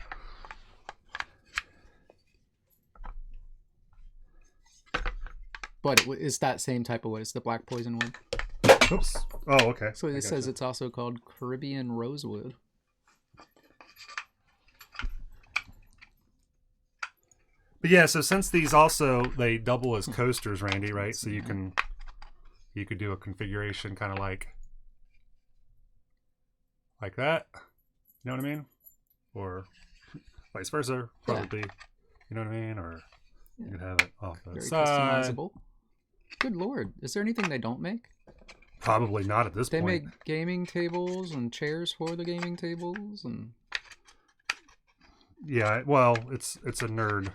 But it's that same type of wood. It's the black poison wood. Oops. Oh, okay. So it says it's also called Caribbean rosewood. But yeah, so since these also they double as coasters, Randy, right? So you could do a configuration kind of like that. You know what I mean? Or vice versa, probably. Yeah. You know what I mean? Or you could have it off the side. Customizable. Good lord, is there anything they don't make? Probably not at this point. They make gaming tables and chairs for the gaming tables, and yeah, well, it's a nerd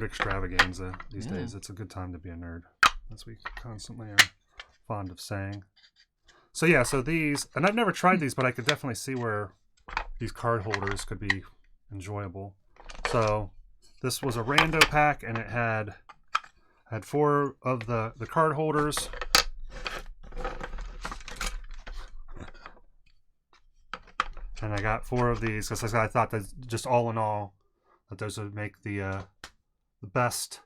extravaganza these days. It's a good time to be a nerd, as we constantly are fond of saying. So yeah, so these, and I've never tried these, but I could definitely see where these card holders could be enjoyable. So this was a rando pack, and it had 4 of the card holders. And I got 4 of these because I thought that just all in all, that those would make the best,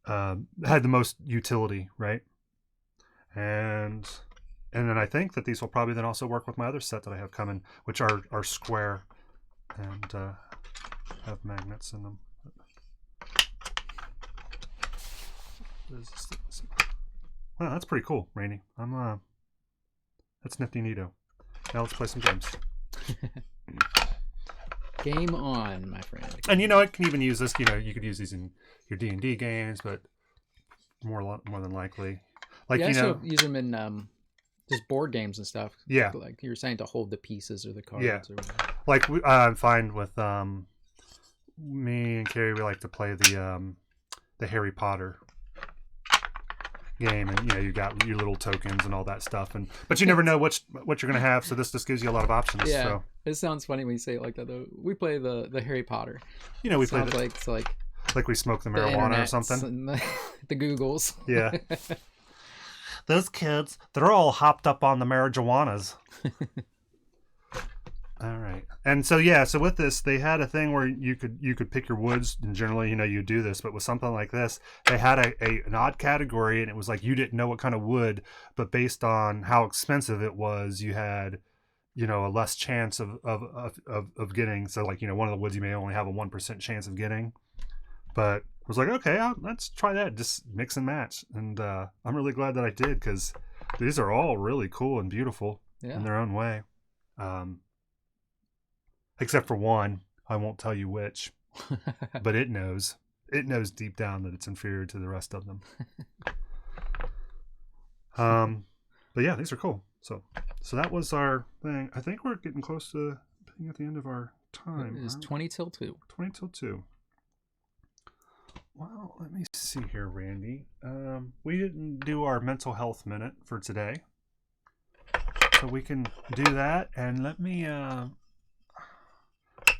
had the most utility, right? And then I think that these will probably then also work with my other set that I have coming, which are square and have magnets in them. Well, that's pretty cool, Rainy. That's nifty neato. Now let's play some games. Game on, my friend. And I can even use this. You could use these in your D&D games, but more than likely, like use them in just board games and stuff. Yeah, like you were saying, to hold the pieces or the cards. Yeah, or whatever. Like I find with me and Carrie, we like to play the Harry Potter game, and you got your little tokens and all that stuff, but you never know what you're gonna have, so this just gives you a lot of options. Yeah, so. It sounds funny when you say it like that though. We play the Harry Potter. We play like we smoke the marijuana or something. The Googles. Yeah. Those kids, they're all hopped up on the marijuanas. All right. And so with this, they had a thing where you could pick your woods, and generally, you do this, but with something like this, they had an odd category, and it was like you didn't know what kind of wood, but based on how expensive it was, you had a less chance of getting. So like one of the woods you may only have a 1% chance of getting, but was like, okay, let's try that. Just mix and match. And I'm really glad that I did, because these are all really cool and beautiful in their own way. Except for one. I won't tell you which. But it knows. It knows deep down that it's inferior to the rest of them. But yeah, these are cool. So that was our thing. I think we're getting close to being at the end of our time. It is 20 till 2. 20 till 2. Well, let me see here, Randy. We didn't do our mental health minute for today. So we can do that. And let me,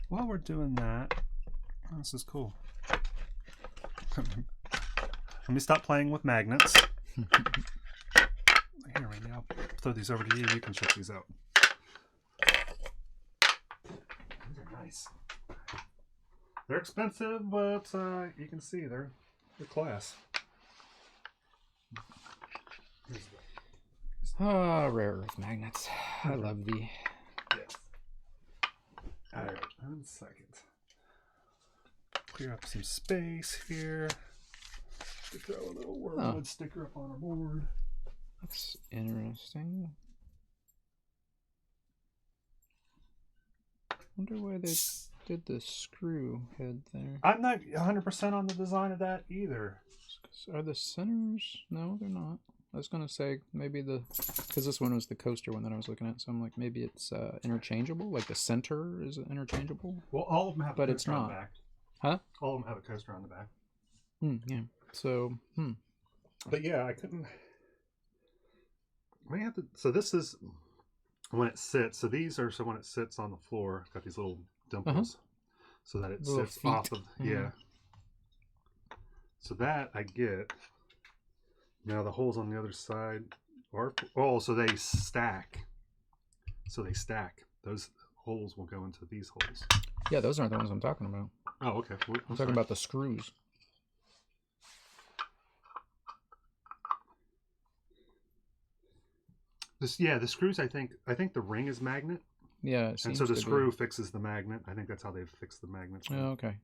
while we're doing that, this is cool. Let me stop playing with magnets. Here, Randy, I'll throw these over to you. You can check these out. These are nice. They're expensive, but you can see they're class. Rare earth magnets. I love the. Yes. All right, 1 second. Clear up some space here. To throw a little wormwood sticker up on our board. That's interesting. Wonder why they did the screw head there. I'm not 100% on the design of that either. Are the centers? No, they're not. I was gonna say maybe because this one was the coaster one that I was looking at, so I'm like maybe it's interchangeable. Like the center is interchangeable. Well, all of them have, but a it's coaster on not. the back. Huh? All of them have a coaster on the back. Yeah. So. But yeah, I couldn't. We have to. So this is when it sits. So these are when it sits on the floor. Got these little dimples, so that it Little sits feet. off of. Yeah. So that I get. Now the holes on the other side are so they stack. So they stack. Those holes will go into these holes. Yeah, those aren't the ones I'm talking about. Oh, okay. I'm talking about the screws. The screws. I think the ring is magnet. Yeah, it And seems so the to screw fixes the magnet. I think that's how they've fixed the magnet. Oh, okay.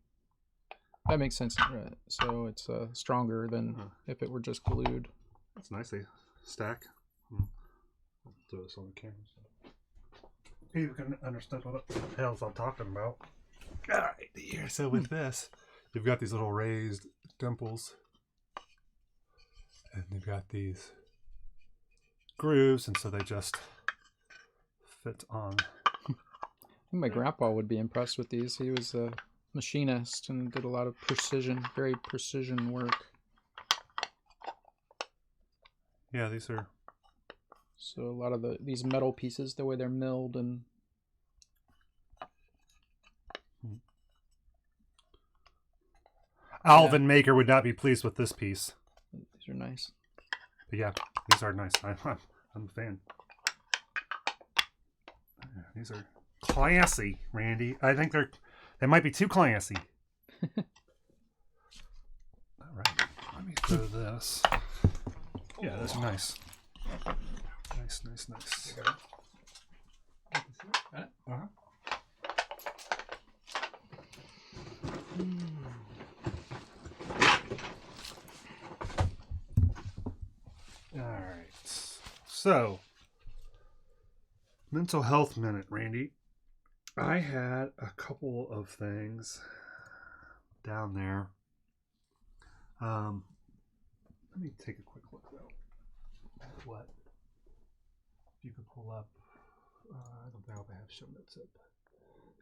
That makes sense. Right. So it's stronger than if it were just glued. That's nice. They stack. I'll do this on the camera. So you can understand what the hell I'm talking about. All right, here. So with this, you've got these little raised dimples, and you've got these grooves, and so they just fit on. I think my grandpa would be impressed with these. He was a machinist and did a lot of very precision work. Yeah, these are. So a lot of these metal pieces, the way they're milled and. Alvin Maker would not be pleased with this piece. These are nice. But yeah, these are nice. I'm a fan. These are classy, Randy. I think they might be too classy. All right, let me throw this. Yeah, those are nice. Nice. All right. So, mental health minute, Randy. I had a couple of things down there. Let me take a quick look though at what you can pull up. I don't know if I have show notes up.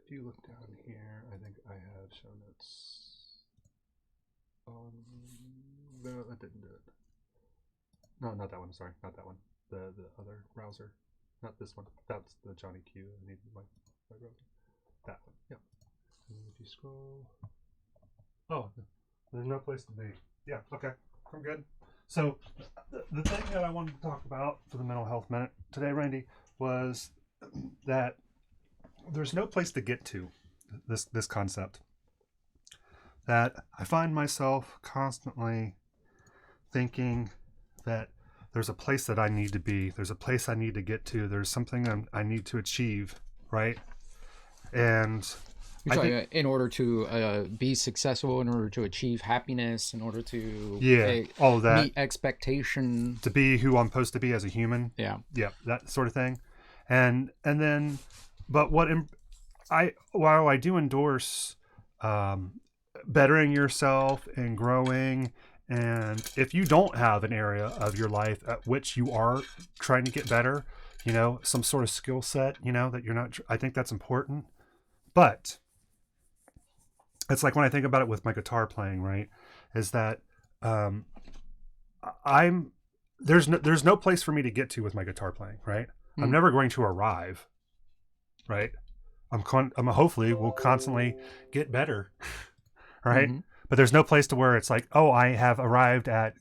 If you look down here, I think I have show notes. No, that didn't do it. No, not that one. Sorry, not that one. The other browser, not this one. That's the Johnny Q. I need my browser. That one. Yep. And if you scroll, oh, there's no place to be. Yeah. Okay. I'm good. So the thing that I wanted to talk about for the mental health minute today, Randy, was that there's no place to get to this concept. That I find myself constantly thinking that there's a place that I need to be. There's a place I need to get to. There's something I need to achieve, right? And You're talking in order to be successful, in order to achieve happiness, in order to all of that, meet expectation, to be who I'm supposed to be as a human. Yeah, that sort of thing. And then, but while I do endorse bettering yourself and growing, and if you don't have an area of your life at which you are trying to get better, some sort of skill set, that you're not, I think that's important. But it's like when I think about it with my guitar playing, right, is that there's no place for me to get to with my guitar playing, right? I'm never going to arrive, right? I'm hopefully will constantly get better, right? Mm-hmm. But there's no place to where it's like, oh, I have arrived at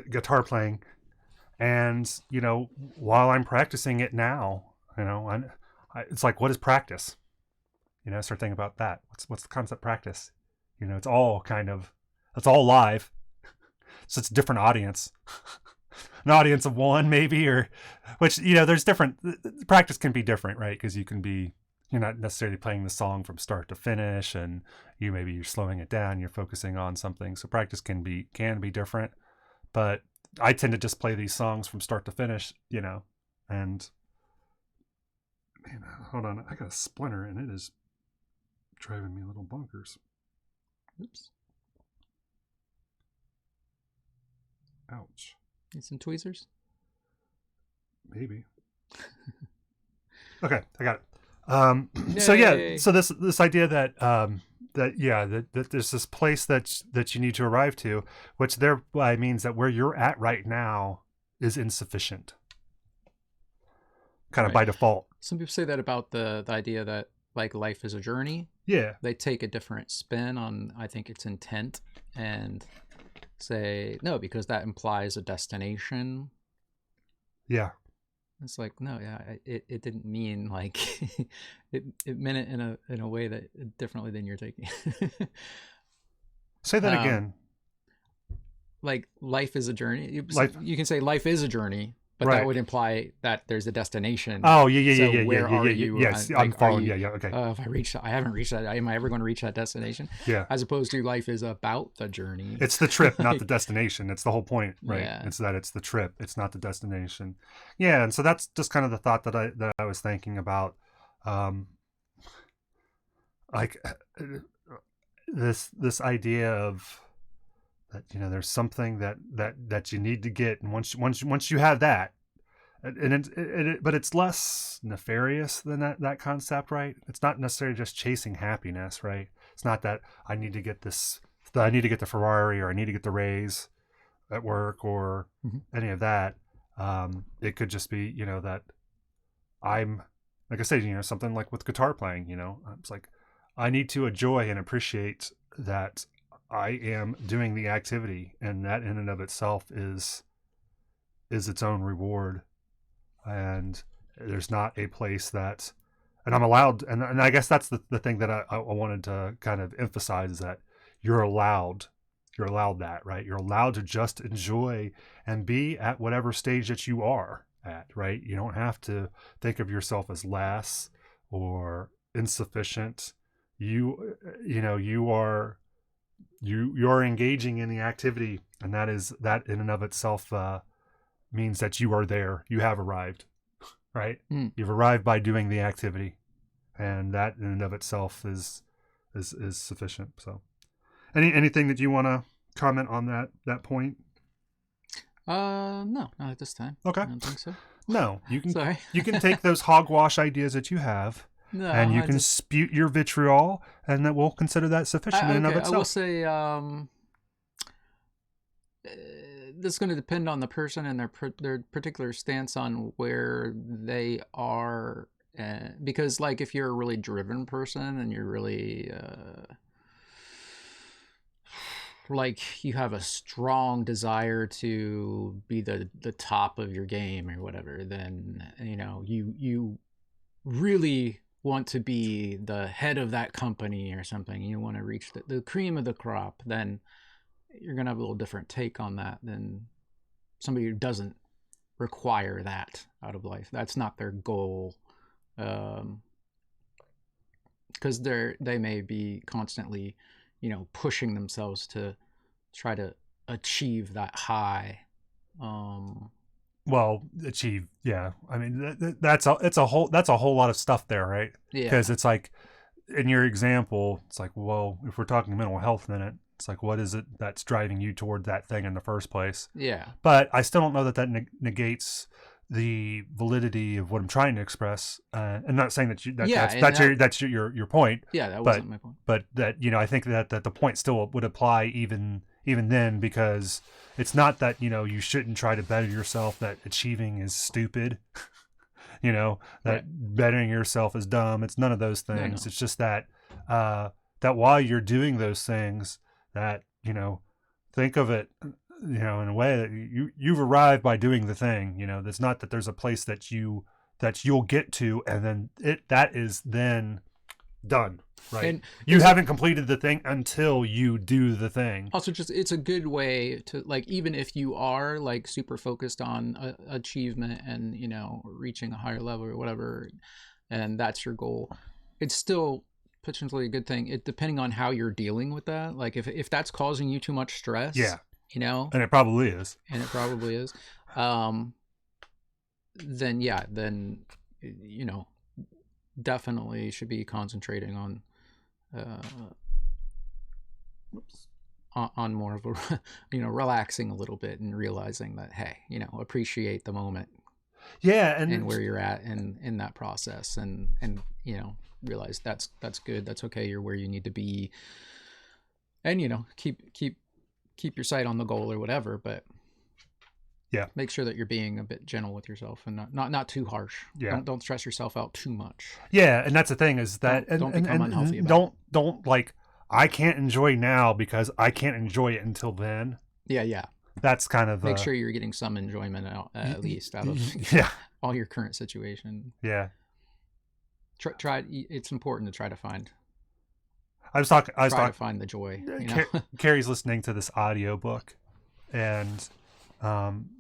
guitar playing, and while I'm practicing it now, it's like, what is practice? Start thinking about that. What's the concept practice? It's all live. So it's a different audience. An audience of one maybe, or which, there's different, practice can be different, right? Because you're not necessarily playing the song from start to finish, and you're slowing it down, you're focusing on something. So practice can be different, but I tend to just play these songs from start to finish, and man, hold on, I got a splinter and it is driving me a little bonkers. Oops. Ouch. Need some tweezers? Maybe. Okay, I got it. So this idea that there's this place that you need to arrive to, which thereby means that where you're at right now is insufficient. Kind of by default. Some people say that about the idea that like life is a journey. Yeah. They take a different spin on, I think, its intent, and say no, because that implies a destination. Yeah. It's like, no, it didn't mean like it meant it in a way that differently than you're taking. Say that again. Like life is a journey. You can say life is a journey, but that would imply that there's a destination. Oh, yeah. Where are you? Yes, I'm following. Okay. If I haven't reached that, am I ever going to reach that destination? Yeah. As opposed to life is about the journey. It's the trip, not the destination. It's the whole point, right? Yeah. It's that it's the trip. It's not the destination. Yeah, and so that's just kind of the thought that I was thinking about, like this idea of that there's something that you need to get, and once you have that, but it's less nefarious than that concept, right? It's not necessarily just chasing happiness, right? It's not that I need to get the Ferrari, or I need to get the raise at work, or any of that. It could just be that I'm, like I said, something like with guitar playing, it's like I need to enjoy and appreciate that I am doing the activity, and that in and of itself is its own reward. And there's not a place that, and I'm allowed, and I guess that's the thing that I wanted to kind of emphasize, is that you're allowed that, right? You're allowed to just enjoy and be at whatever stage that you are at, right? You don't have to think of yourself as less or insufficient. You are engaging in the activity, and that in and of itself means that you are there. You have arrived, right? You've arrived by doing the activity, and that in and of itself is sufficient. So anything that you want to comment on that point? No, not at this time. Okay. I don't think so. No, you can. Sorry. You can take those hogwash ideas that you have, and you can spew your vitriol, and that we'll consider that sufficient in and of itself. I will say this is going to depend on the person and their particular stance on where they are, because like if you're a really driven person and you're really like you have a strong desire to be the top of your game or whatever, then you really want to be the head of that company or something, you want to reach the cream of the crop, then you're going to have a little different take on that than somebody who doesn't require that out of life. That's not their goal. because they may be constantly, pushing themselves to try to achieve that high. Well, achieve, yeah. I mean, that's a whole lot of stuff there, right? Yeah. Because it's like, in your example, it's like, well, if we're talking mental health in it, it's like, what is it that's driving you toward that thing in the first place? Yeah. But I still don't know that negates the validity of what I'm trying to express. I'm not saying that that's your point. Yeah, that wasn't my point. But that, I think that the point still would apply even then, because it's not that, you shouldn't try to better yourself, that achieving is stupid. That right. bettering yourself is dumb. It's none of those things. No. It's just that that while you're doing those things, that, think of it, in a way that you've arrived by doing the thing. It's not that there's a place that you'll get to, and then that is then done. Right. And you haven't completed the thing until you do the thing. Also, it's a good way to, like, even if you are like super focused on achievement and, reaching a higher level or whatever, and that's your goal, it's still potentially a good thing. Depending on how you're dealing with that. Like if that's causing you too much stress, yeah, and it probably is. Then definitely should be concentrating on more of a relaxing a little bit and realizing that, hey, appreciate the moment, and where you're at in that process, and realize that's good, that's okay, you're where you need to be, and keep your sight on the goal or whatever, but yeah, make sure that you're being a bit gentle with yourself and not too harsh. Yeah, don't stress yourself out too much. Yeah, and that's the thing, is that don't become unhealthy about it. Don't like, I can't enjoy now because I can't enjoy it until then. Yeah. That's kind of make sure you're getting some enjoyment out, at least out of all your current situation. Yeah. Try. It's important to try to find. I was talking to find the joy. Carrie's listening to this audiobook, and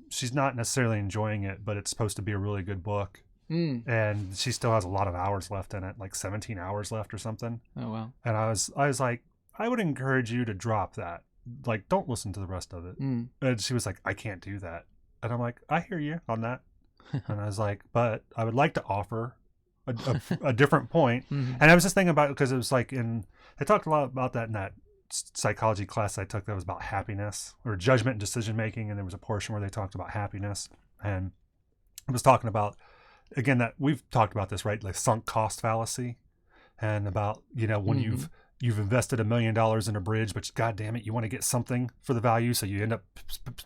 she's not necessarily enjoying it, but it's supposed to be a really good book. And she still has a lot of hours left in it, like 17 hours left or something. Oh, wow. And I was like, I would encourage you to drop that. Like, don't listen to the rest of it. And she was like, I can't do that. And I'm like, I hear you on that. And I was like, but I would like to offer a different point. And I was just thinking about it because it was like they talked a lot about that in that psychology class I took that was about happiness or judgment and decision making. And there was a portion where they talked about happiness. And I was talking about, again, that we've talked about this, right? Like sunk cost fallacy, and about, when you've invested $1 million in a bridge, but God damn it, you want to get something for the value. So you end up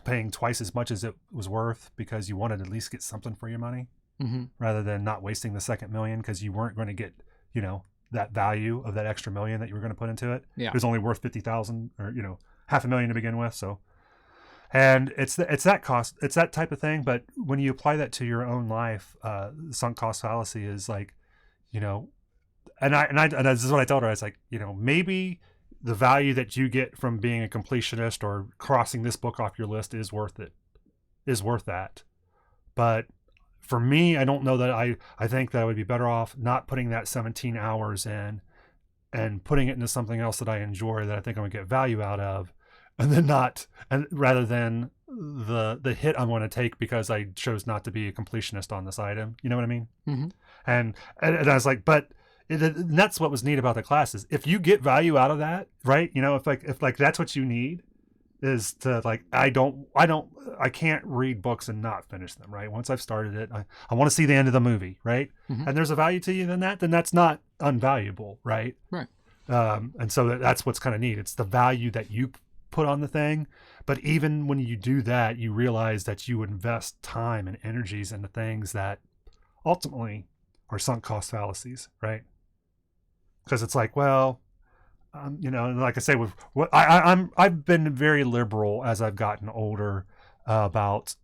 paying twice as much as it was worth because you wanted to at least get something for your money, rather than not wasting the second $1 million because you weren't going to get, that value of that extra $1 million that you were going to put into it. Yeah. It was only worth 50,000 or, $500,000 to begin with. So, and it's that cost, it's that type of thing. But when you apply that to your own life, the sunk cost fallacy is like, and this is what I told her. I was like, maybe the value that you get from being a completionist or crossing this book off your list is worth that. But for me, I don't know that I think that I would be better off not putting that 17 hours in and putting it into something else that I enjoy, that I think I'm gonna get value out of, and rather than the hit I'm going to take because I chose not to be a completionist on this item. You know what I mean? Mm-hmm. And I was like, but that's what was neat about the class, is if you get value out of that, right? If that's what you need, is to like, I can't read books and not finish them, right? Once I've started it, I want to see the end of the movie, right? And there's a value to you in that, then that's not unvaluable, right? Right. And so that's what's kind of neat. It's the value that you put on the thing. But even when you do that, you realize that you invest time and energies into things that ultimately are sunk cost fallacies, right? Because it's like, well, like I say, with what I've been very liberal as I've gotten older about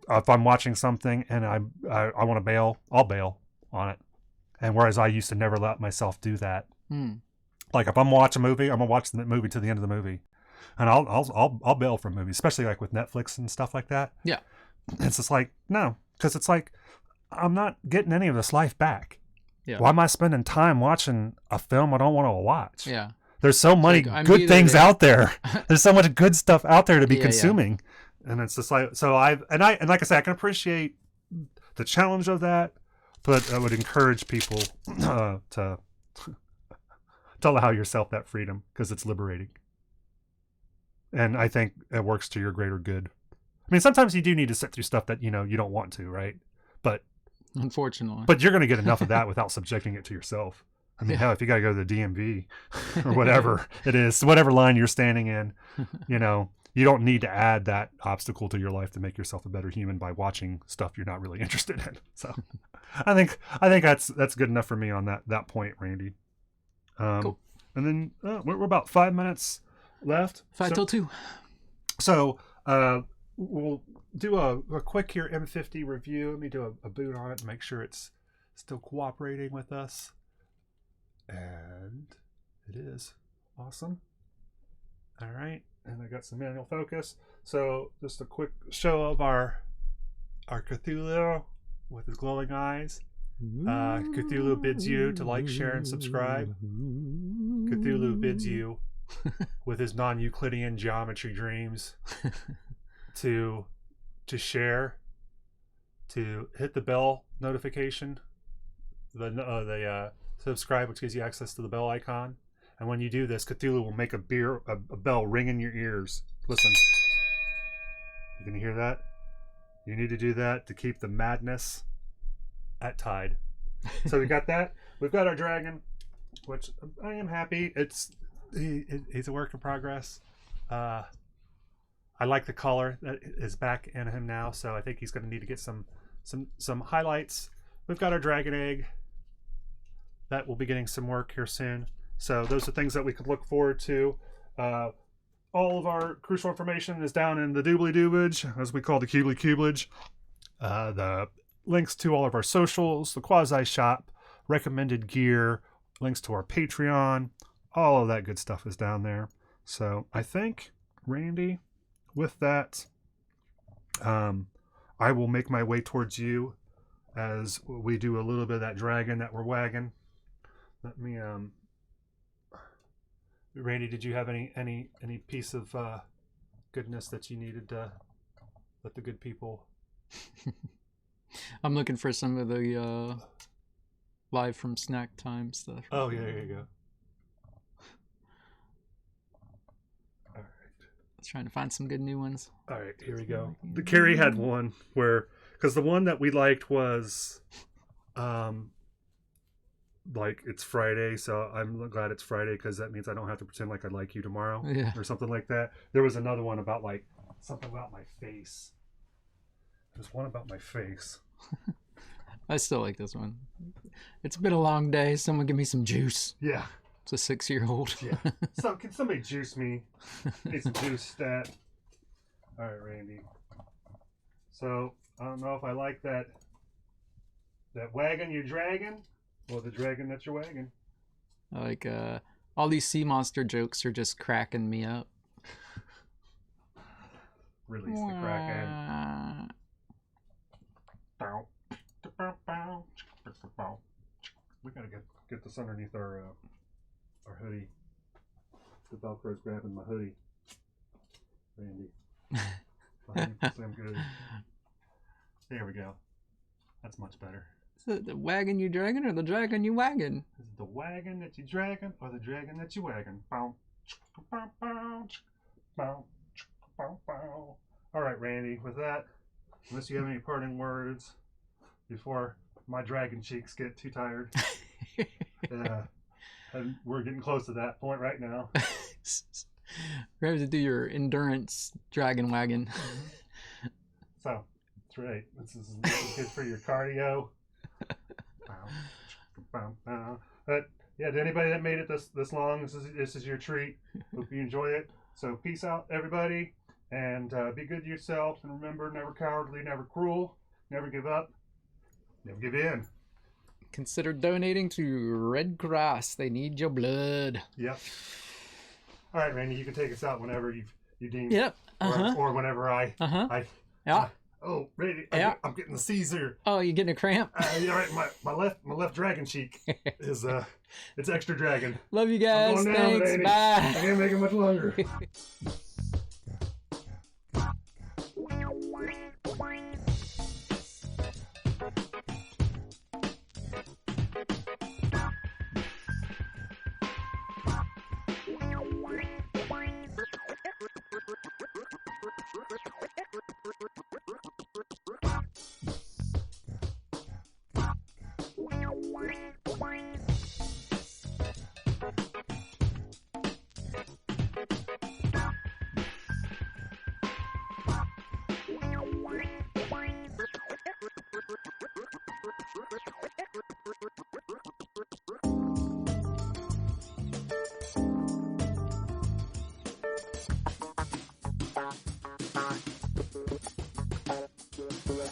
if I'm watching something and I want to bail, I'll bail on it. And whereas I used to never let myself do that. Like if I'm watching a movie, I'm gonna watch the movie to the end of the movie, and I'll bail from movies, especially like with Netflix and stuff like that. Yeah, it's just like, no, because it's like I'm not getting any of this life back. Yeah. Why am I spending time watching a film I don't want to watch? Yeah. There's so many I'm good either things there- out there. There's so much good stuff out there to be Yeah, consuming. And it's just like, so like I said, I can appreciate the challenge of that, but I would encourage people to allow yourself that freedom because it's liberating. And I think it works to your greater good. I mean, sometimes you do need to sit through stuff that, you don't want to, right? But Unfortunately. But you're going to get enough of that without subjecting it to yourself. I mean, hell, if you got to go to the DMV or whatever it is, whatever line you're standing in, you don't need to add that obstacle to your life to make yourself a better human by watching stuff you're not really interested in. So I think that's good enough for me on that point, Randy. Cool. And then we're about 5 minutes left. 5 till 2. So we'll do a quick here M50 review. Let me do a boot on it and make sure it's still cooperating with us. And it is. Awesome. All right. And I got some manual focus. So just a quick show of our Cthulhu with his glowing eyes. Cthulhu bids you to like, share, and subscribe. Cthulhu bids you with his non-Euclidean geometry dreams to share, to hit the bell notification, the subscribe, which gives you access to the bell icon. And when you do this, Cthulhu will make a bell ring in your ears. Listen, you can hear that? You need to do that to keep the madness at tide. So we got that. We've got our dragon, which I am happy. He's a work in progress. I like the color that is back in him now, so I think he's going to need to get some highlights. We've got our dragon egg. That will be getting some work here soon. So those are things that we could look forward to. All of our crucial information is down in the doobly-doobage, as we call the cubly-cublage. The links to all of our socials, the quasi-shop, recommended gear, links to our Patreon, all of that good stuff is down there. So I think, Randy, with that, I will make my way towards you as we do a little bit of that dragon that we're wagging. Let me, Randy, did you have any piece of goodness that you needed to let the good people? I'm looking for some of the live from snack time stuff. Oh yeah, there you go. All right. I was trying to find some good new ones. All right, here we go. The Carrie had one where, because the one that we liked was, like it's Friday, so I'm glad it's Friday because that means I don't have to pretend like I like you tomorrow, or something like that. There was another one about like something about my face. There's one about my face. I still like this one. It's been a long day. Someone give me some juice. Yeah. It's a 6-year-old. Yeah. So can somebody juice me? Need some juice stat. All right, Randy. So I don't know if I like that wagon you're dragging or the dragon that you're wagging. Like all these sea monster jokes are just cracking me up. Release the Kraken. We gotta get this underneath our hoodie. The Velcro's grabbing my hoodie. Randy. I'm good. There we go. That's much better. Is it the wagon you dragging or the dragon you wagging? Is it the wagon that you dragging or the dragon that you wagging? All right, Randy, with that, unless you have any parting words before my dragon cheeks get too tired. And we're getting close to that point right now. We're going to do your endurance dragon wagon. So, that's right. This is good for your cardio. But yeah, to anybody that made it this long, this is your treat. Hope you enjoy it. So peace out, everybody, and be good to yourself. And remember, never cowardly, never cruel, never give up, never give in. Consider donating to Red Cross. They need your blood. Yep. All right, Randy, you can take us out whenever you deem. Yep. Or whenever I Oh, ready? Yeah. I'm getting the Caesar. Oh, you getting a cramp? Yeah, right. My left dragon cheek is it's extra dragon. Love you I'm guys. going down, Thanks. Danny. Bye. I can't make it much longer.